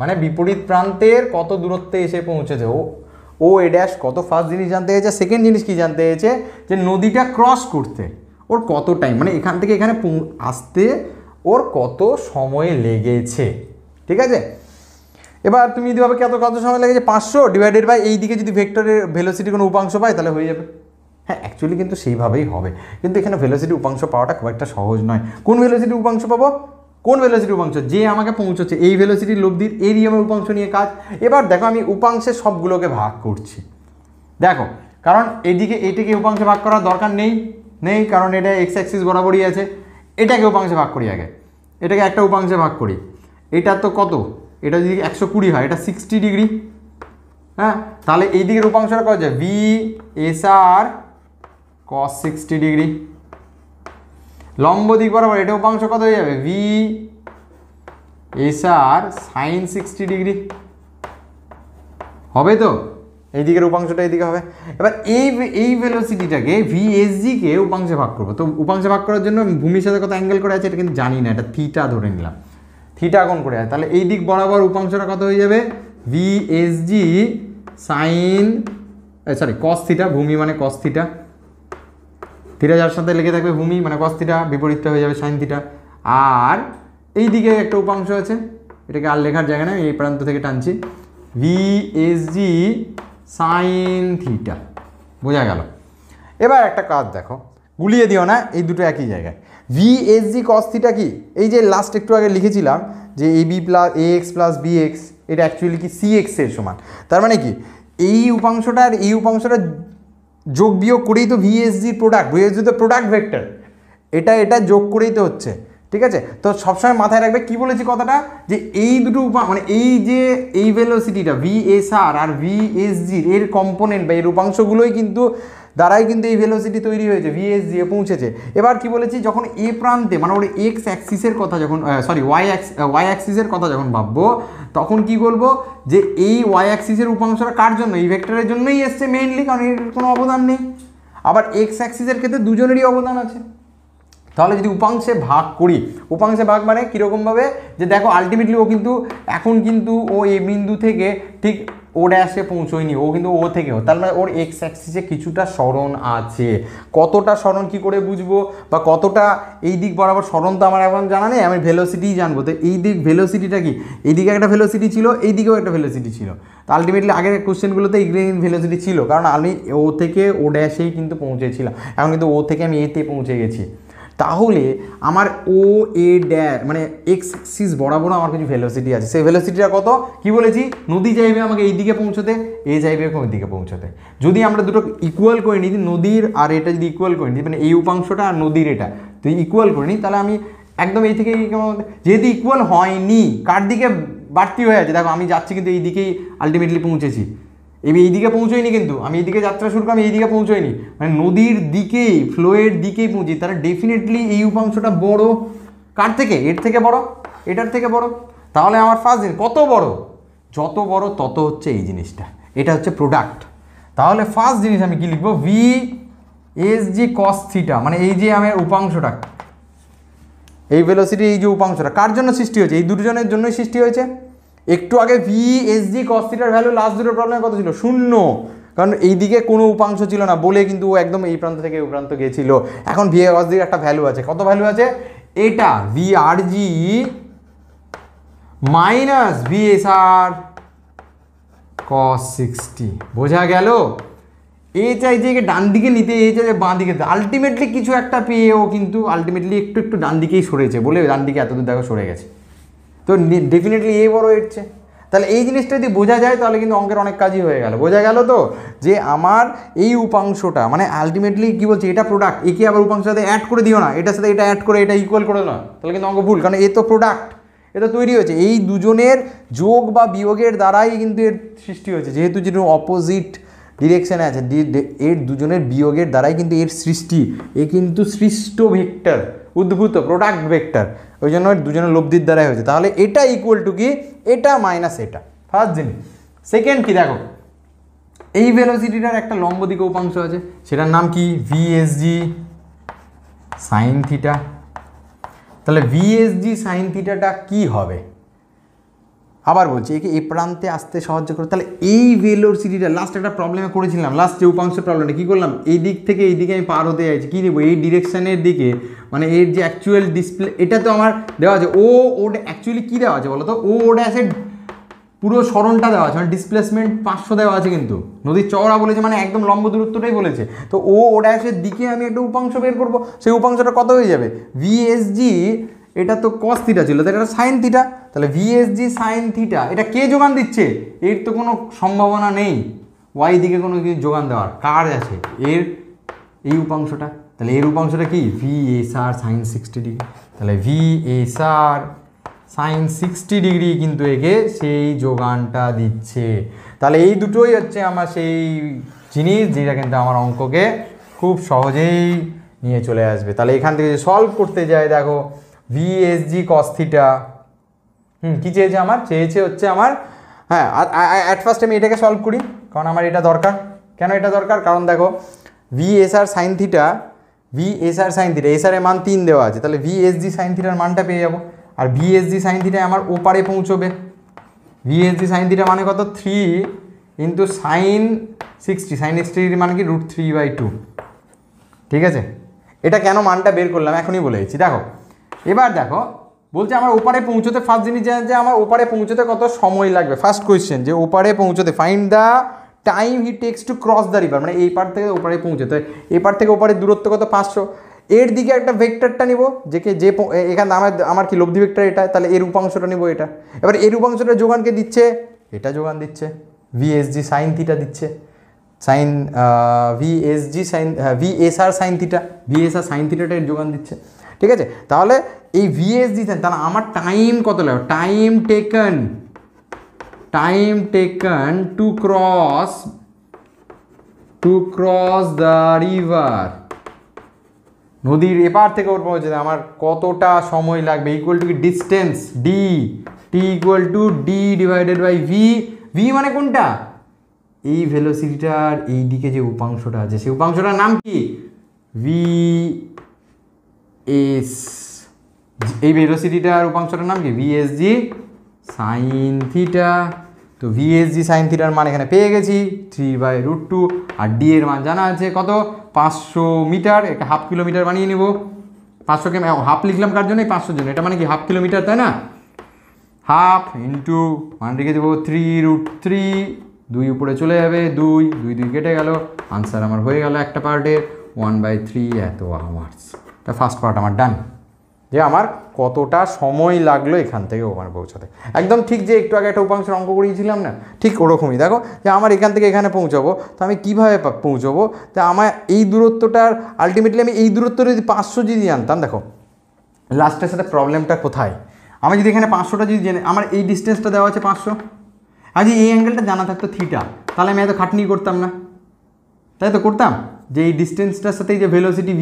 মানে বিপরীত প্রান্তের কত দূরত্বে এসে পৌঁছেছে ও এ ড্যাশ কত, ফার্স্ট জিনিস জানতে চেয়েছে। সেকেন্ড জিনিস কি জানতে চেয়েছে, যে নদীটা ক্রস করতে ওর কত টাইম, মানে এখান থেকে এখানে আসতে ওর কত সময় লেগেছে, ঠিক আছে। এবার তুমি যদি ভাবে কত সময় লেগেছে, 500 ডিভাইডেড বাই এই দিকে যদি ভেক্টরের ভেলোসিটি কোনো উপাংশ পায় তাহলে হয়ে যাবে। হ্যাঁ, অ্যাকচুয়ালি কিন্তু সেইভাবেই হবে, কিন্তু এখানে ভেলোসিটি উপাংশ পাওয়াটা খুব একটা সহজ নয়। কোন ভেলোসিটি উপাংশ পাবো, কোন ভেলোসিটি উপাংশ, যে আমাকে পৌঁছচ্ছে এই ভেলোসিটির লব্ধির এরিয়ামের উপাংশ নিয়ে কাজ। এবার দেখো আমি উপাংশের সবগুলোকে ভাগ করছি, দেখো, কারণ এদিকে এটাকে উপাংশে ভাগ করার দরকার নেই, কারণ এটা এক্স অ্যাক্সিস বরাবরই আছে। এটাকে উপাংশে ভাগ করি, আগে এটাকে একটা উপাংশে ভাগ করি, এটা তো কত, এটা যদি 120 হয়, এটা 60 ডিগ্রি, হ্যাঁ, তাহলে এই দিকের উপাংশটা কত যায়, ভি এস আর cos 60 ডিগ্রি, লম্ব দিক বরাবর এটা উপাংশ কত হয়ে যাবে ভি এস আর সাইন 60 ডিগ্রি হবে তো, এই দিকের উপাংশটা এইদিকে হবে। এবার এই ভেলোসিটিটাকে ভিএসজিকে উপাংশে ভাগ করবো। তো উপাংশে ভাগ করার জন্য ভূমির সাথে কত অ্যাঙ্গেল করে আছে এটা কিন্তু জানি না, এটা থিটা ধরে নিলাম, থিটা কোণ করে আছে। তাহলে এই দিক বরাবর উপাংশটা কত হয়ে যাবে ভিএসজি সাইন কস থিটা, ভূমি মানে কস থিটা, থিটা যার সাথে লেগে থাকবে ভূমি মানে কস থিটা, বিপরীতটা হয়ে যাবে সাইন থিটা। আর এই দিকে একটা উপাংশ আছে, এটাকে আর লেখার জায়গা না, এই প্রান্ত থেকে টানছি, ভিএসজি সাইন থিটা, বোঝা গেল। এবার একটা কাজ দেখো, গুলিয়ে দিও না, এই দুটো একই জায়গায়। ভিএসজি কস থিটা কি, এই যে লাস্ট একটু আগে লিখেছিলাম যে এবি প্লাস এএক্স প্লাস বিএক্স, এটা অ্যাকচুয়ালি কি সিএক্স এর সমান। তার মানে কি এই উপাংশটা আর এই উপাংশটা যোগ বিয়োগ করেই তো ভিএসজির প্রোডাক্ট, ভিএসজি তো প্রোডাক্ট ভেক্টর, এটা যোগ করেই তো হচ্ছে, ঠিক আছে। তো সবসময় মাথায় রাখবে কি বলেছি কথাটা, যে এই দুটো মানে এই যে এই ভেলোসিটিটা ভিএসআর আর ভিএসজির এর কম্পোনেন্ট বা এর উপাংশগুলোই কিন্তু দ্বারাই কিন্তু এই ভেলোসিটি তৈরি হয়েছে, ভিএসজি এ পৌঁছেছে। এবার কি বলেছি, যখন এ প্রান্তে মানে ওর এক্স অ্যাক্সিসের কথা যখন ওয়াই অ্যাক্সিসের কথা যখন ভাববো, তখন কি বলবো যে এই ওয়াই অ্যাক্সিসের উপাংশটা কার জন্য, এই ভেক্টরের জন্যই এসছে মেইনলি, কারণ এর কোনো অবদান নেই। আবার এক্স অ্যাক্সিসের ক্ষেত্রে দুজনেরই অবদান আছে। তাহলে যদি উপাংশে ভাগ করি, উপাংশে ভাগ মানে কীরকমভাবে, যে দেখো আলটিমেটলি ও কিন্তু এখন কিন্তু ও এই বিন্দু থেকে ঠিক ও ড্যাশে পৌঁছয়নি, ও কিন্তু ও থেকেও, তার মানে ওর এক্স অ্যাক্সিসে কিছুটা সরণ আছে। কতটা সরণ কি করে বুঝবো, বা কতটা এই দিক বরাবর সরণ তো আমার এখন জানা নেই, আমি ভেলোসিটিই জানবো। তো এই দিক ভেলোসিটিটা কি, এইদিকে একটা ভেলোসিটি ছিল, এই দিকেও একটা ভেলোসিটি ছিল। তো আলটিমেটলি আগের কোশ্চেনগুলোতে এইগ্রেন ভেলোসিটি ছিল, কারণ আমি ও থেকে ও ড্যাশেই কিন্তু পৌঁছেছিলাম, এখন কিন্তু ও থেকে আমি এতে পৌঁছে গেছি। তাহলে আমার ও এ ড্যাশ মানে এক্স অ্যাক্সিস বরাবর আমার কিছু ভেলোসিটি আছে, সেই ভেলোসিটিটা কত কি বলেছি, নদী চাইবে আমাকে এই দিকে পৌঁছতে, এ চাইবে ওই দিকে পৌঁছতে। যদি আমরা দুটো ইকুয়াল করে নিই, নদীর আর এটা যদি ইকুয়াল করে নিই, মানে এই উপাংশটা আর নদীর এটা যদি ইকুয়াল করে নিই, তাহলে আমি একদম এই থেকে যেহেতু ইকুয়াল হয়নি, কার দিকে বাড়তি হয়ে আছে, দেখো আমি যাচ্ছি কিন্তু এই দিকেই আলটিমেটলি পৌঁছেছি, এই দিকে পৌঁছয়নি, কিন্তু আমি এইদিকে যাত্রা শুরু করি, আমি এইদিকে পৌঁছয়নি, মানে নদীর দিকেই ফ্লোয়ের দিকেই পৌঁছি। তাহলে ডেফিনেটলি এই উপাংশটা বড়, কার থেকে, এর থেকে বড়, এটার থেকে বড়। তাহলে আমার ফার্স্ট জিনিস কত বড়, যত বড় তত হচ্ছে এই জিনিসটা, এটা হচ্ছে প্রোডাক্ট। তাহলে ফার্স্ট জিনিস আমি কি লিখবো, ভি এস জি কস থিটা, মানে এই যে আমার উপাংশটা, এই ভেলোসিটি এই যে উপাংশটা কার জন্য সৃষ্টি হয়েছে, এই দুজনের জন্যই সৃষ্টি হয়েছে। একটু আগে ভিএসজি কস থিটার ভ্যালু লাস্ট দুটো প্রবলেমে কত ছিল, 0, কারণ এই দিকে কোনো উপাংশ ছিল না বলে কিন্তু ও একদম এই প্রান্ত থেকে ওই প্রান্ত গিয়েছিল। এখন ভি কস দিকে একটা ভ্যালু আছে, কত ভ্যালু আছে, এটা ভিআরজি মাইনাস ভিএসআর কস 60, বোঝা গেল। এ চাইছে ডান দিকে নিতে, এ চাইছে বাঁ দিকে, আলটিমেটলি কিছু একটা পেয়ে ও কিন্তু আলটিমেটলি একটু ডান দিকেই সরেছে বলে ডান দিকে এতদূর দেখো সরে গেছে। তো ডেফিনেটলি এ বড় এসছে। তাহলে এই জিনিসটা যদি বোঝা যায় তাহলে কিন্তু অঙ্কের অনেক কাজই হয়ে গেল। বোঝা গেল তো যে আমার এই উপাংশটা মানে আলটিমেটলি কী বলছে, এটা প্রোডাক্ট, একে আবার উপাংশের সাথে অ্যাড করে দিও না, এটার সাথে এটা অ্যাড করে এটা ইকুয়াল করে না, তাহলে কিন্তু অঙ্ক ভুল, কারণ এ তো প্রোডাক্ট, এটা তৈরি হয়েছে এই দুজনের যোগ বা বিয়োগের দ্বারাই কিন্তু এর সৃষ্টি হয়েছে, যেহেতু যেটা অপোজিট ডিরেকশানে আছে, এর দুজনের বিয়োগের দ্বারাই কিন্তু এর সৃষ্টি, এ কিন্তু সৃষ্ট ভেক্টর, উদ্ভূত প্রোডাক্ট ভেক্টর, ওই জন্য দুজনের লব্ধির দ্বারাই হয়েছে। তাহলে এটা ইকুয়াল টু কি, এটা মাইনাস এটা, ফার্স্ট জিনিস। সেকেন্ড কি দেখো, এই ভেলোসিটিটার একটা লম্ব দিকে উপাংশ আছে, সেটার নাম কি ভিএসজি সাইন থিটা। তাহলে ভিএসজি সাইন থিটাটা কি হবে, আবার বলছি একে এই প্রান্তে আসতে সাহায্য করে। তাহলে এই ভেলোসিটিটা লাস্ট একটা প্রবলেমে করেছিলাম, লাস্ট যে উপাংশের প্রবলেমটা কী করলাম, এই দিক থেকে এই দিকে আমি পার হতে যাচ্ছি, কী নেবো এই ডিরেকশানের দিকে, মানে এর যে অ্যাকচুয়াল ডিসপ্লে এটা তো আমার দেওয়া আছে, ওটা অ্যাকচুয়ালি কী দেওয়া আছে বলো তো, ওটা আছে পুরো সরণটা দেওয়া আছে, মানে ডিসপ্লেসমেন্ট 500 দেওয়া আছে, কিন্তু নদীর চওড়া বলেছে মানে একদম লম্ব দূরত্বটাই বলেছে। তো ওটা এসে দিকে আমি একটা উপাংশ বের করবো, সেই উপাংশটা কত হয়ে যাবে, ভিএসজি, এটা তো কস থিটা ছিল, তাহলে এটা সাইন থিটা, তাহলে ভিএসজি সাইন থিটা, এটা কে যোগান দিচ্ছে, এর তো কোনো সম্ভাবনা নেই ওয়াই দিকে কোনো কিছু যোগান দেওয়ার, কার আছে এর এই উপাংশটা, তাহলে এর উপাংশটা কি ভিএসআর সাইন 60 ডিগ্রি, তাহলে ভিএসআর সাইন 60 ডিগ্রি কিন্তু একে সেই যোগানটা দিচ্ছে। তাহলে এই দুটোই হচ্ছে আমার সেই জিনিস যেটা কিন্তু আমার অঙ্ককে খুব সহজেই নিয়ে চলে আসবে। তাহলে এখান থেকে সলভ করতে যায়, দেখো ভিএসজি কস থিটা, কী চেয়েছে আমার, চেয়েছে হচ্ছে আমার, হ্যাঁ অ্যাট ফার্স্ট আমি এটাকে সলভ করি, কারণ আমার এটা দরকার। কেন এটা দরকার, কারণ দেখো VSR sine theta, V S R sine theta, SR এর মান 3 দেওয়া আছে, তাহলে ভিএসজি সাইন থিটার মানটা পেয়ে যাবো। আর ভিএসজি সাইন থিটা আমার ওপারে পৌঁছবে, ভিএসজি সাইন থিটা মানে কত, 3 ইন্টু সাইন 60, সাইন 60 মানে কি √3/2, ঠিক আছে। এটা কেন মানটা বের করলাম এখনই বলে দিচ্ছি। দেখো এবার দেখো বলছে আমার ওপারে পৌঁছতে, ফার্স্ট জিনিস যে আমার ওপারে পৌঁছতে কত সময় লাগবে, ফার্স্ট কোয়েশ্চেন যে ওপারে পৌঁছতে find the time he takes to cross the river, মানে এই পার থেকে ওপারে পৌঁছতে, এই পার থেকে ওপারের দূরত্ব কত 500, এর দিকে একটা ভেক্টরটা নিব, যে এখানে আমার কি লব্ধি ভেক্টর এটা, তাহলে এর উপাংশটা নিব এটা। এবার এর উপাংশটা যোগানকে দিচ্ছে, এটা যোগান দিচ্ছে, ভিএসজি সাইন থিটা দিচ্ছে, sine V S G sine V S R sine theta, V S R sine থিটাটা এর যোগান দিচ্ছে, ঠিক আছে। তাহলে এই ভিএসজি তাহলে আমার টাইম কত লাগবে, time taken to cross the river, নদীর এপার থেকে ওর পৌঁছতে আমার কতটা সময় লাগবে, ইকুয়াল টু কি distance D, T equal to D divided by V, V মানে কোনটা, এই ভেলোসিটিটার এই দিকে যে উপাংশটা আছে সেই উপাংশটার নাম কি, ভি এস, এই ভেলোসিটিটার উপাংশটার নাম কি, ভিএসজি সাইন থিটা। তো ভিএসজি সাইন থিটার মান এখানে পেয়ে গেছি 3/√2, আর ডি এর মান জানা আছে কত 500 মিটার, এটা হাফ কিলোমিটার বানিয়ে নেব, 500কে হাফ লিখলাম কার জন্য, 500 জন্য, এটা মানে কি হাফ কিলোমিটার, তাই না, হাফ ইন্টু মান রেখে দেবো 3√3, 2 উপরে চলে যাবে, 2 কেটে গেল, আনসার আমার হয়ে গেল একটা পার্টের 1/3 এত আওয়ার্স। এটা ফার্স্ট পার্ট আমার ডান, যে আমার কতটা সময় লাগলো এখান থেকে ওখানে পৌঁছাতে, একদম ঠিক যে একটু আগে একটা উপাংশের অঙ্ক করিয়েছিলাম না, ঠিক ওরকমই। দেখো যে আমার এখান থেকে এখানে পৌঁছাবো, তো আমি কীভাবে পৌঁছবো, তা আমার এই দূরত্বটার আলটিমেটলি আমি এই দূরত্বটা যদি 500 যদি জানতাম, দেখো লাস্টের সাথে প্রবলেমটা কোথায়, আমি যদি এখানে 500টা যদি জেনে, আমার এই ডিস্টেন্সটা দেওয়া আছে 500, আর যদি এই অ্যাঙ্গেলটা জানা থাকতো থিটা, তাহলে আমি এত খাটনি করতাম না, তাই তো করতাম, যে এই ডিস্টেন্সটার সাথে এই যে ভেলোসিটি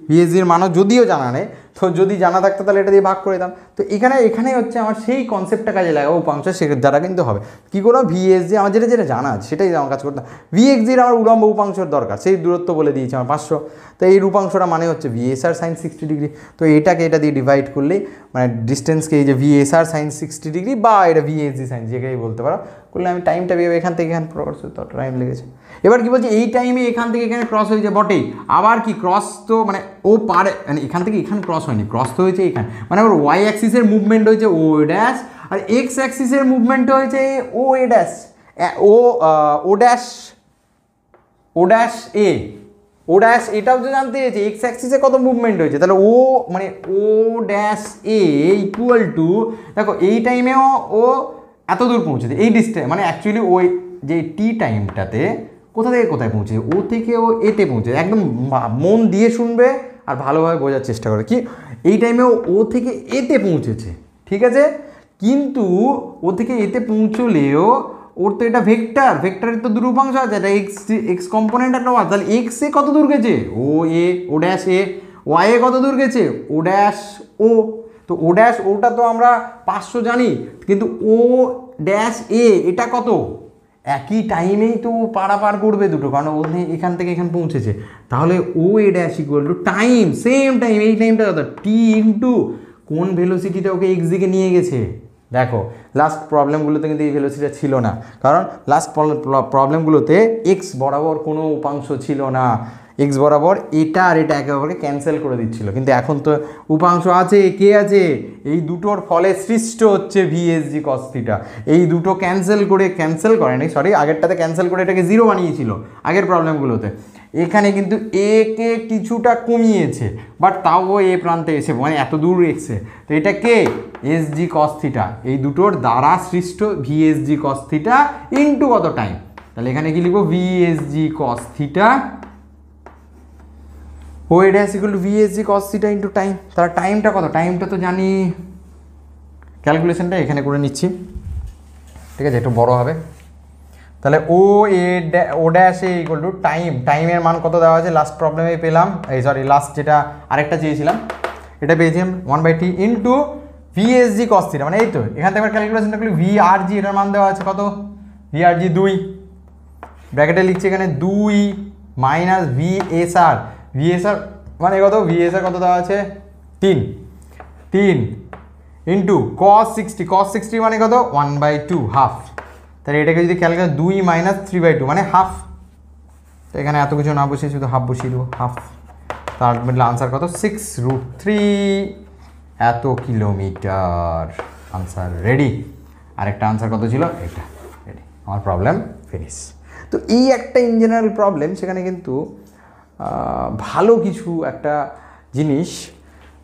ভিএসজির মানও যদিও জানা নেই, তো যদি জানা থাকতো তাহলে এটা দিয়ে ভাগ করে দিতাম। তো এখানে হচ্ছে আমার সেই কনসেপ্টটা কাজে লাগাবো, উপাংশ সে দ্বারা কিন্তু হবে কী করো, ভিএসজি আমার যেটা জানা আছে সেটাই আমার কাজ করতাম, ভিএক্সজির আমার উলম্ব উপাংশর দরকার, সেই দূরত্ব বলে দিয়েছে আমার 500, তো এই উপাংশটা মানে হচ্ছে ভিএসআর সাইন 60 ডিগ্রি, তো এটাকে এটা দিয়ে ডিভাইড করলেই মানে ডিস্টেন্সকে এই যে ভিএসআর সাইন 60 ডিগ্রি বা এটা ভিএসজি সাইন যেটাই বলতে পারো, করলে আমি টাইমটা পেয়ে এখান থেকে এখানে প্রকাশ করতে টাইম লেগেছে। এবার কি বলছি, এই টাইমে এখান থেকে এখানে ক্রস হয়েছে বটেই, আবার কি ক্রস তো মানে ও পারে, মানে এখান থেকে এখানে ক্রস হয়নি, ক্রস তো হয়েছে এখানে, মানে ওর ওয়াই অ্যাক্সিসের মুভমেন্ট হয়েছে ও ড্যাশ, আর এক্স অ্যাক্সিসের মুভমেন্ট হয়েছে O A dash, O dash A, O dash এটাও তো জানতে চেয়েছে এক্স অ্যাক্সিসে কত মুভমেন্ট হয়েছে, তাহলে ও মানে ও ড্যাশ এ ইকুয়াল টু, দেখো এই টাইমেও ও এত দূর পৌঁছেছে, এই ডিস্টেন্স মানে অ্যাকচুয়ালি ওই যে টি টাইমটাতে কোথা থেকে কোথায় পৌঁছেছে, ও থেকে ও এতে পৌঁছেছে, একদম মন দিয়ে শুনবে আর ভালোভাবে বোঝার চেষ্টা করে, কি এই টাইমেও ও থেকে এতে পৌঁছেছে, ঠিক আছে, কিন্তু ও থেকে এতে পৌঁছলেও ওর তো এটা ভেক্টরের তো দুটো উপাংশ আছে, এটা এক্স কম্পোনেন্ট একটা ওয়াই, তাহলে এক্সে কত দূর গেছে ও ড্যাশ এ, ওয়াইয়ে কত দূর গেছে ও ড্যাশ ও, তো ও ড্যাশ ওটা তো আমরা 500 জানি, কিন্তু ও ড্যাশ এ এটা কত, একই টাইমেই তো পারাপার করবে দুটো, কারণ ও এখান থেকে এখানে পৌঁছেছে, তাহলে O A dash equal to time, same time, এই টাইমটা কত টি ইন্টু কোন ভেলোসিটিটা ওকে এক্স দিকে নিয়ে গেছে। দেখো লাস্ট প্রবলেমগুলোতে কিন্তু এই ভেলোসিটিটা ছিল না, কারণ লাস্ট প্রবলেমগুলোতে এক্স বরাবর কোনো উপাংশ ছিল না, এক্স বরাবর এটা আর এটা একে অপরকে ক্যান্সেল করে দিচ্ছিল, কিন্তু এখন তো উপাংশ আছে, কে আছে, এই দুটোর ফলে সৃষ্ট হচ্ছে ভিএসজি কস থিটা, এই দুটো ক্যান্সেল করেনি, সরি আগেরটাতে ক্যান্সেল করে এটাকে 0 বানিয়েছিল আগের প্রবলেমগুলোতে, এখানে কিন্তু এ কে কিছুটা কমিয়েছে, বাট তাও এ প্রান্তে এসে মানে এত দূর এসছে, তো এটা কে এসজি কস থিটা, এই দুটোর দ্বারা সৃষ্ট ভিএসজি কস থিটা ইন্টু কত টাইম, তাহলে এখানে কি লিখবো ভিএসজি কস থিটা ও এটা equal to V S G cos theta into time, তার টাইমটা কত, টাইমটা তো জানি, ক্যালকুলেশনটা এখানে করে নিচ্ছি, ঠিক আছে, একটু বড় হবে, তাহলে ও ড্যাশ এ ইকুয়াল টু টাইমের মান কত দেওয়া আছে লাস্ট প্রবলেমে পেলাম, এই সরি লাস্ট যেটা আরেকটা চেয়েছিলাম এটা পেয়েছিলাম 1/t ইন্টু ভিএসজি কস থিটা, মানে এই তো এখান থেকে ক্যালকুলেশনটা করলে ভিআরজি এটার মান দেওয়া আছে কত, ভিআরজি 2, ব্র্যাকেটে লিখছি এখানে 2 মাইনাস ভিএসআর মানে কত, ভিএসআর কত দেওয়া আছে 3 ইন্টু কস 60 মানে কত 1/2 হাফ, তাহলে এটাকে যদি ক্যালকুলেট 2 মাইনাস 3/2 মানে হাফ, তো এখানে এত কিছু না বসিয়ে শুধু হাফ বসিয়ে দেবো, হাফ, তার মিডল আনসার কত 6√3 এত কিলোমিটার, আনসার রেডি। আরেকটা আনসার কত ছিল, এটা রেডি, আমার প্রবলেম ফিনিশ। তো এই একটা ইন জেনারেল প্রবলেম, সেখানে কিন্তু ভালো কিছু একটা জিনিস,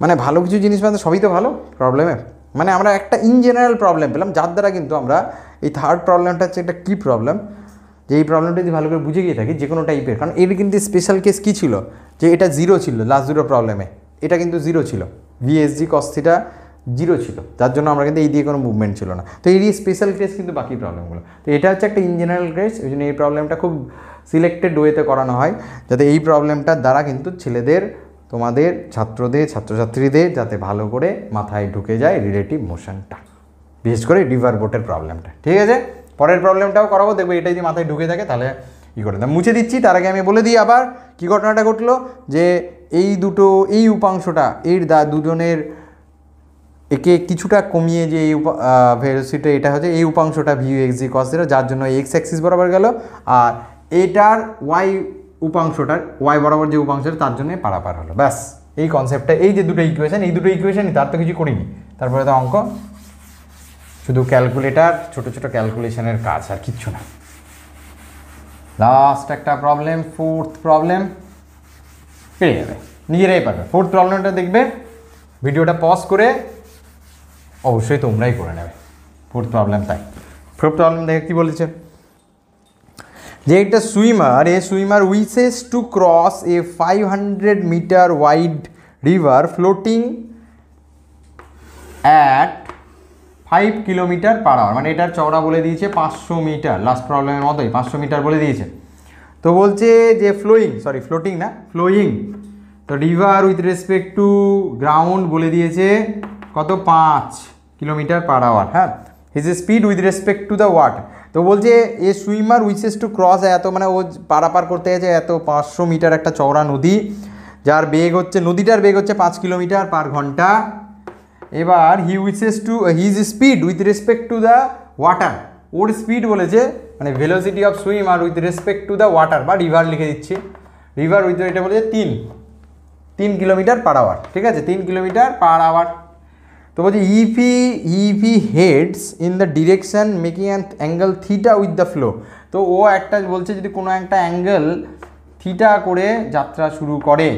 মানে ভালো কিছু জিনিস মানে সবই তো ভালো প্রবলেমে, মানে আমরা একটা ইন জেনারেল প্রবলেম পেলাম, যার দ্বারা কিন্তু আমরা এই থার্ড প্রবলেমটা হচ্ছে একটা কী প্রবলেম, যে এই প্রবলেমটা যদি ভালো করে বুঝে গিয়ে থাকি যে কোনো টাইপের, কারণ এর কিন্তু স্পেশাল কেস কী ছিল, যে এটা 0 ছিল লাস্ট 2 প্রবলেমে, এটা কিন্তু 0 ছিল, ভিএসজি কস থিটা 0 ছিল, যার জন্য আমরা কিন্তু এই দিয়ে কোনো মুভমেন্ট ছিল না, তো এই স্পেশাল কেস কিন্তু বাকি প্রবলেমগুলো, তো এটা হচ্ছে একটা ইন জেনারেল কেস, ওই জন্য এই প্রবলেমটা খুব সিলেক্টেড ওয়েতে করানো হয়, যাতে এই প্রবলেমটার দ্বারা কিন্তু ছেলেদের, তোমাদের ছাত্রদের, ছাত্রছাত্রীদের যাতে ভালো করে মাথায় ঢুকে যায় রিলেটিভ মোশনটা, বিশেষ করে রিভার বোটের প্রবলেমটা। ঠিক আছে, পরের প্রবলেমটাও করাবো, দেখবো এটা যদি মাথায় ঢুকে থাকে তাহলে কী করে, মুছে দিচ্ছি। তার আগে আমি বলে দিই আবার কী ঘটনাটা ঘটলো, যে এই উপাংশটা এর দুজনের একে কিছুটা কমিয়ে যে এই ভেলোসিটি, এটা হচ্ছে এই উপাংশটা ভিউ এক্স জি কস থিটা, যার জন্য এক্স অ্যাক্সিস বরাবর গেল, আর এটার ওয়াই উপাংশটার ওয়াই বরাবর যে উপাংশটা তার জন্য পারাপার হলো, ব্যাস এই কনসেপ্টটা, এই যে দুটো ইকুয়েশনই, তার তো কিছু করিনি, তারপরে তো অঙ্ক, শুধু ক্যালকুলেটার, ছোটো ছোটো ক্যালকুলেশনের কাজ, আর কিচ্ছু না। লাস্ট একটা প্রবলেম, ফোর্থ প্রবলেম, পেয়ে যাবে, নিজেরাই পারবে। ফোর্থ প্রবলেমটা দেখবে, ভিডিওটা পজ করে অবশ্যই তোমরাই করে নেবে ফোর্থ প্রবলেম। তাই ফোর্থ প্রবলেম দেখে কী বলেছে, যে একটা swimmer wishes to cross a 500 metre wide river floating at 5 kilometre per hour, মানে এটার চওড়া বলে দিয়েছে 500 মিটার, লাস্ট প্রবলেমের মতোই 500 মিটার বলে দিয়েছে। তো বলছে যে ফ্লোয়িং, তো river with respect to ground বলে দিয়েছে কত 5 কিলোমিটার পার আওয়ার, হ্যাঁ, his speed with respect to the what, তো বলছে a swimmer wishes to cross এত, মানে ও পারাপার করতে গেছে এত 500 মিটার একটা চওড়া নদী, যার বেগ হচ্ছে, নদীটার বেগ হচ্ছে 5 কিলোমিটার পার ঘন্টা। এবার his speed with respect to the water, or speed বলেছে, মানে velocity of swimmer with respect to the water বা রিভার লিখে দিচ্ছি, রিভার উইথ এটা বলেছে 3 কিলোমিটার পার আওয়ার, ঠিক আছে, 3 কিলোমিটার পার আওয়ার। তো বলছি if he heads in the direction making an angle theta with the flow, তো ও একটা বলছে যদি কোনো একটা অ্যাঙ্গেল থিটা করে যাত্রা শুরু করে,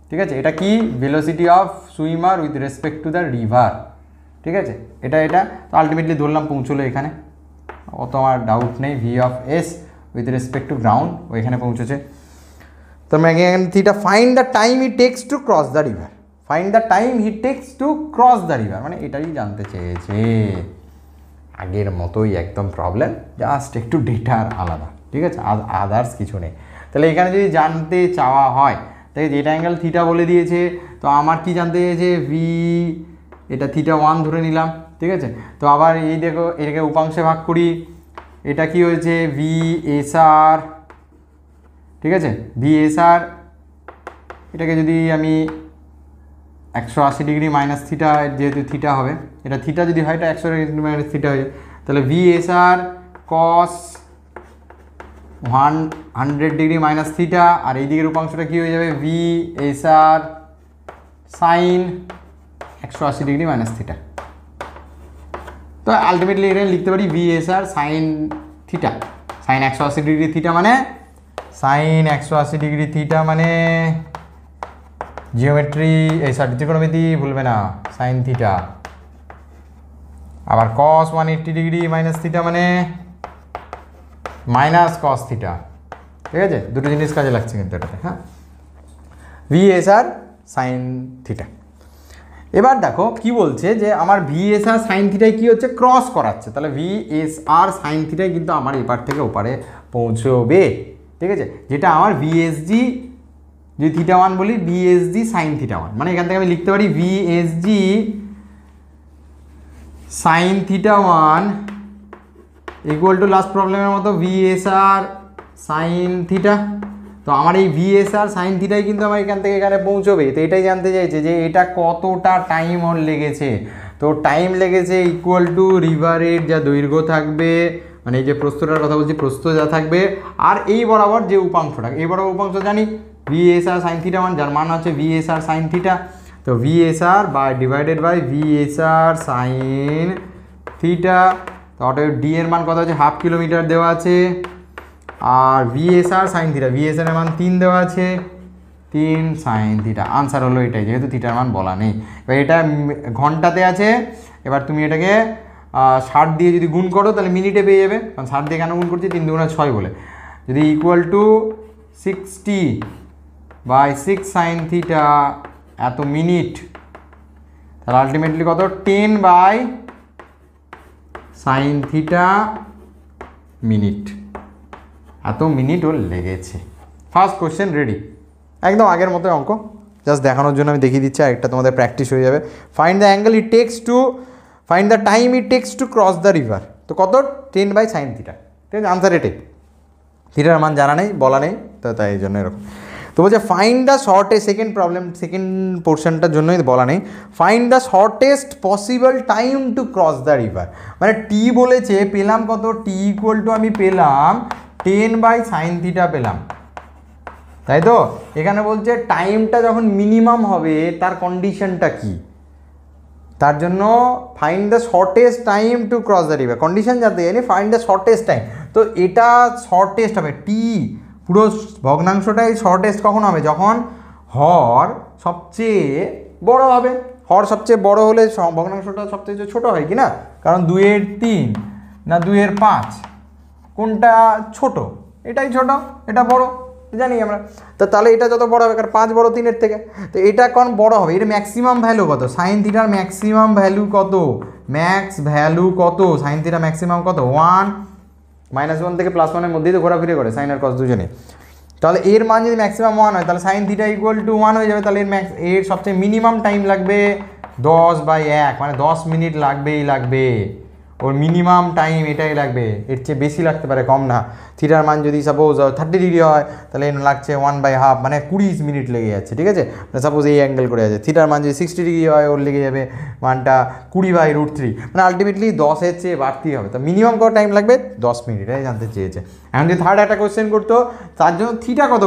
ঠিক আছে, এটা কি velocity of swimmer with respect to the river, ঠিক আছে, এটা তো আলটিমেটলি ধরলাম পৌঁছলো এখানে, অত আমার ডাউট নেই, V of S with respect to ground ওইখানে পৌঁছেছে। তো theta find the time he takes to cross the river, মানে এটাই জানতে চেয়েছে, আগের মতোই একদম প্রবলেম, জাস্ট একটু ডেটার আলাদা, ঠিক আছে, আদার্স কিছু নেই। তাহলে এখানে যদি জানতে চাওয়া হয়, তাই যেটা অ্যাঙ্গেল থিটা বলে দিয়েছে, তো আমার কি জানতে চেয়েছে, এটা থিটা 1 ধরে নিলাম, ঠিক আছে, তো আবার এই দেখো এটাকে উপাংশে ভাগ করি, এটা কি হয়েছে ভিএসআর, ঠিক আছে, ভিএসআর, এটাকে যদি আমি 180 ডিগ্রি মাইনাস থিটা, যেহেতু থিটা হবে, এটা থিটা যদি হয় এটা 180 ডিগ্রি মাইনাস থিটা হয়ে যায়, তাহলে VSR cos 100 degree minus theta, আর এই দিকের উপাংশটা কী হয়ে যাবে VSR sine 180 degree minus theta. তো আলটিমেটলি এখানে লিখতে পারি VSR sine theta, sine 180 degree theta মানে জিওমেট্রি, এই ত্রিকোণমিতি ভুলবে না, সাইন থিটা, আবার কস 180 ডিগ্রি মাইনাস থিটা মানে মাইনাস কস থিটা, ঠিক আছে, দুটো জিনিস কাজে লাগছে কিন্তু এটাতে, হ্যাঁ, ভিএসআর সাইন থিটা। এবার দেখো কি বলছে যে আমার ভিএসআর সাইন থিটায় কী হচ্ছে, ক্রস করাচ্ছে, তাহলে ভিএসআর সাইন থিটায় কিন্তু আমার এপার থেকে ওপারে পৌঁছবে, ঠিক আছে, যেটা আমার ভিএসজি যদি থিটা ওয়ান বলি ভিএসজি সাইন থিটা ওয়ান, মানে এখান থেকে আমি লিখতে পারি V S G sine theta one equal to last প্রবলেমের মতো ভিএসআর সাইন থিটা। তো আমার এই ভিএসআর সাইন থিটাই কিন্তু আমার এখান থেকে এখানে পৌঁছবে। তো এটাই জানতে চাইছে যে এটা কতটা টাইম ওর লেগেছে। তো টাইম লেগেছে ইকুয়াল টু রিভারের যা দৈর্ঘ্য থাকবে, মানে এই যে প্রস্থটার কথা বলছি, প্রস্থ যা থাকবে, আর এই বরাবর যে উপাংশটা, এই বরাবর উপাংশ জানি ভিএসআর সাইন থিটা ওয়ান, যার মান হচ্ছে ভিএসআর সাইন থিটা। তো VSR by divided by VSR sine theta, তো অতএব ডি এর মান কত আছে, 1/2 কিলোমিটার দেওয়া আছে, আর ভিএসআর সাইন থিটা, ভিএসআর এর মান 3 দেওয়া আছে, 3 সাইন থিটা। আনসার হলো এটাই, যেহেতু থিটার মান বলা নেই। এবার এটা ঘন্টাতে আছে, এবার তুমি এটাকে 60 দিয়ে যদি গুণ করো তাহলে মিনিটে পেয়ে যাবে, কারণ 60 দিয়ে কেন গুণ করছি, 3 দুগুণে 6 বলে। যদি ইকুয়াল টু 60/6 সাইন থিটা এত মিনিট, তাহলে আলটিমেটলি কত, 10 সাইন থিটা মিনিট, এত মিনিট ওর লেগেছে। ফার্স্ট কোশ্চেন রেডি, একদম আগের মতো অঙ্ক, জাস্ট দেখানোর জন্য আমি দেখিয়ে দিচ্ছি, একটা তোমাদের প্র্যাকটিস হয়ে যাবে। Find the angle it takes to, find the time it takes to cross the river. তো কত, 10 সাইন থিটা, ঠিক আছে, আনসার এটাই। থিটার মান জানা নেই, বলা নেই, তো তাই এই জন্য এরকম। তো বলছে find the shortest, second problem, second পোর্শনটার জন্যই বলা নেই, find the shortest possible time to cross the river. মানে টি বলেছে, পেলাম কত, টি ইকুয়াল টু আমি পেলাম 10 সাইন থিটা পেলাম, তাই তো। এখানে বলছে টাইমটা যখন মিনিমাম হবে তার কন্ডিশনটা কি, তার জন্য find the shortest time to cross the river, condition জানতে জানি, ফাইন্ড দ্য শর্টেস্ট টাইম। তো এটা শর্টেস্ট হবে, টি পুরো ভগ্নাংশটাই শর্টেস্ট কখন হবে, যখন হর সবচেয়ে বড় হবে। হর সবচেয়ে বড় হলে ভগ্নাংশটা সবচেয়ে ছোট হয় কি না, কারণ 2/3 না 2/5, কোনটা ছোট, এটাই ছোট, এটা বড়, জানি আমরা। তো তাহলে এটা যত বড় হবে, কারণ 5 বড় 3-এর থেকে, তো এটা কোন বড় হবে, এটা ম্যাক্সিমাম ভ্যালু কত, সাইন থিটার ম্যাক্সিমাম ভ্যালু কত, ম্যাক্স ভ্যালু কত, সাইন থিটা ম্যাক্সিমাম কত, 1 -1 থেকে +1-এর মধ্যেই তো ঘোরাফিরে করে সাইন আর কস দুজনে। তাহলে এর মান যদি ম্যাক্সিমাম 1 হয়, তাহলে সাইন থিটা ইকুয়াল টু 1 হয়ে যাবে। তাহলে এর সবচেয়ে মিনিমাম টাইম লাগবে 10/1, মানে 10 মিনিট লাগবে, ওর মিনিমাম টাইম এটাই লাগবে, এর চেয়ে বেশি লাগতে পারে, কম না। থিটার মান যদি সাপোজ 30 ডিগ্রি হয়, তাহলে এর লাগছে 1/2, মানে 20 মিনিট লেগে যাচ্ছে, ঠিক আছে। মানে সাপোজ এই অ্যাঙ্গেল করে আছে, থিটার মান যদি 60 ডিগ্রি হয়, ওর লেগে যাবে মানটা 20/√3, মানে আলটিমেটলি 10-এর চেয়ে বাড়তেই হবে। তো মিনিমাম কত টাইম লাগবে, 10 মিনিট, এটাই জানতে চেয়েছে। এখন যদি থার্ড একটা কোয়েশ্চেন করতো, তার জন্য থিটা কত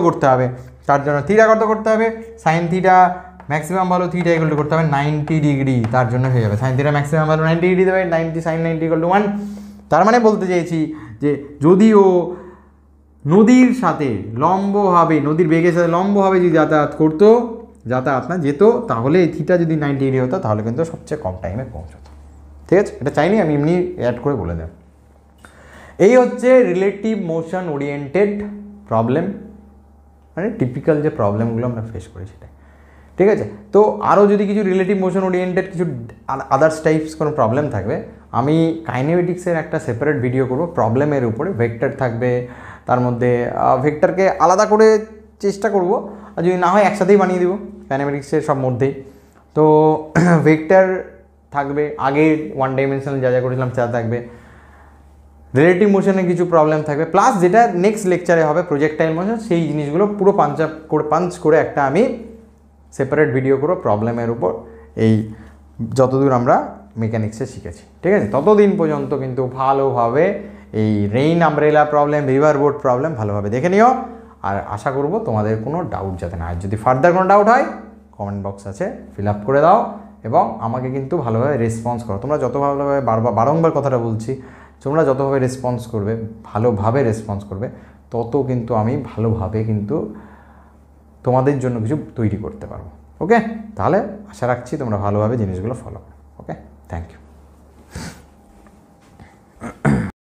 করতে হবে, sine theta maximum value theta equal two করতে হবে 90 ডিগ্রি, তার জন্য হয়ে যাবে sine theta maximum value 90 degree দেবে, 90 সাইন 90 ইকুয়াল টু 1। তার মানে বলতে চেয়েছি যে যদিও নদীর সাথে লম্বভাবে, নদীর বেগের সাথে লম্বভাবে যদি যাতায়াত না যেত, তাহলে এই থিটা যদি 90 ডিগ্রি হতো, তাহলে কিন্তু সবচেয়ে কম টাইমে পৌঁছতো, ঠিক আছে। এটা চাইনি, আমি এমনি অ্যাড করে বলে দেব। এই হচ্ছে রিলেটিভ মোশন ওরিয়েন্টেড প্রবলেম, মানে টিপিক্যাল যে প্রবলেমগুলো আমরা ফেস করি সেটা, ঠিক আছে। তো আরও যদি কিছু রিলেটিভ মোশন ওরিয়েন্টেড কিছু আদার্স টাইপস কোনো প্রবলেম থাকবে, আমি কাইনেমেটিক্সের একটা সেপারেট ভিডিও করব প্রবলেমের উপরে, ভেক্টর থাকবে, তার মধ্যে ভেক্টরকে আলাদা করে চেষ্টা করব, আর যদি না হয় একসাথেই বানিয়ে দেবো কাইনেমেটিক্সের সব মধ্যেই। তো ভেক্টর থাকবে, আগে 1 ডাইমেনশনাল যা করেছিলাম তা থাকবে, রিলেটিভ মোশনে কিছু প্রবলেম থাকবে, প্লাস যেটা নেক্সট লেকচারে হবে প্রজেক্টাইল মোশন, সেই জিনিসগুলো পুরো পাঞ্চ করে একটা আমি সেপারেট ভিডিও করো প্রবলেমের উপর, এই যতদূর আমরা মেকানিক্সে শিখেছি, ঠিক আছে। ততদিন পর্যন্ত কিন্তু ভালোভাবে এই rain umbrella problem, river boat problem ভালোভাবে দেখে নিও, আর আশা করব তোমাদের কোনো ডাউট যাতে না হয়। যদি ফার্দার কোনো ডাউট হয়, কমেন্ট বক্স আছে, ফিল আপ করে দাও, এবং আমাকে কিন্তু ভালোভাবে রেসপন্স করো। তোমরা যত ভালোভাবে বারংবার কথাটা বলছি, তোমরা যতভাবে ভালোভাবে রেসপন্স করবে, তত কিন্তু আমি ভালোভাবে কিন্তু তোমাদের জন্য কিছু তৈরি করতে পারবো। ওকে, তাহলে আশা রাখছি তোমরা ভালোভাবে জিনিসগুলো ফলো করো। ওকে, থ্যাংক ইউ।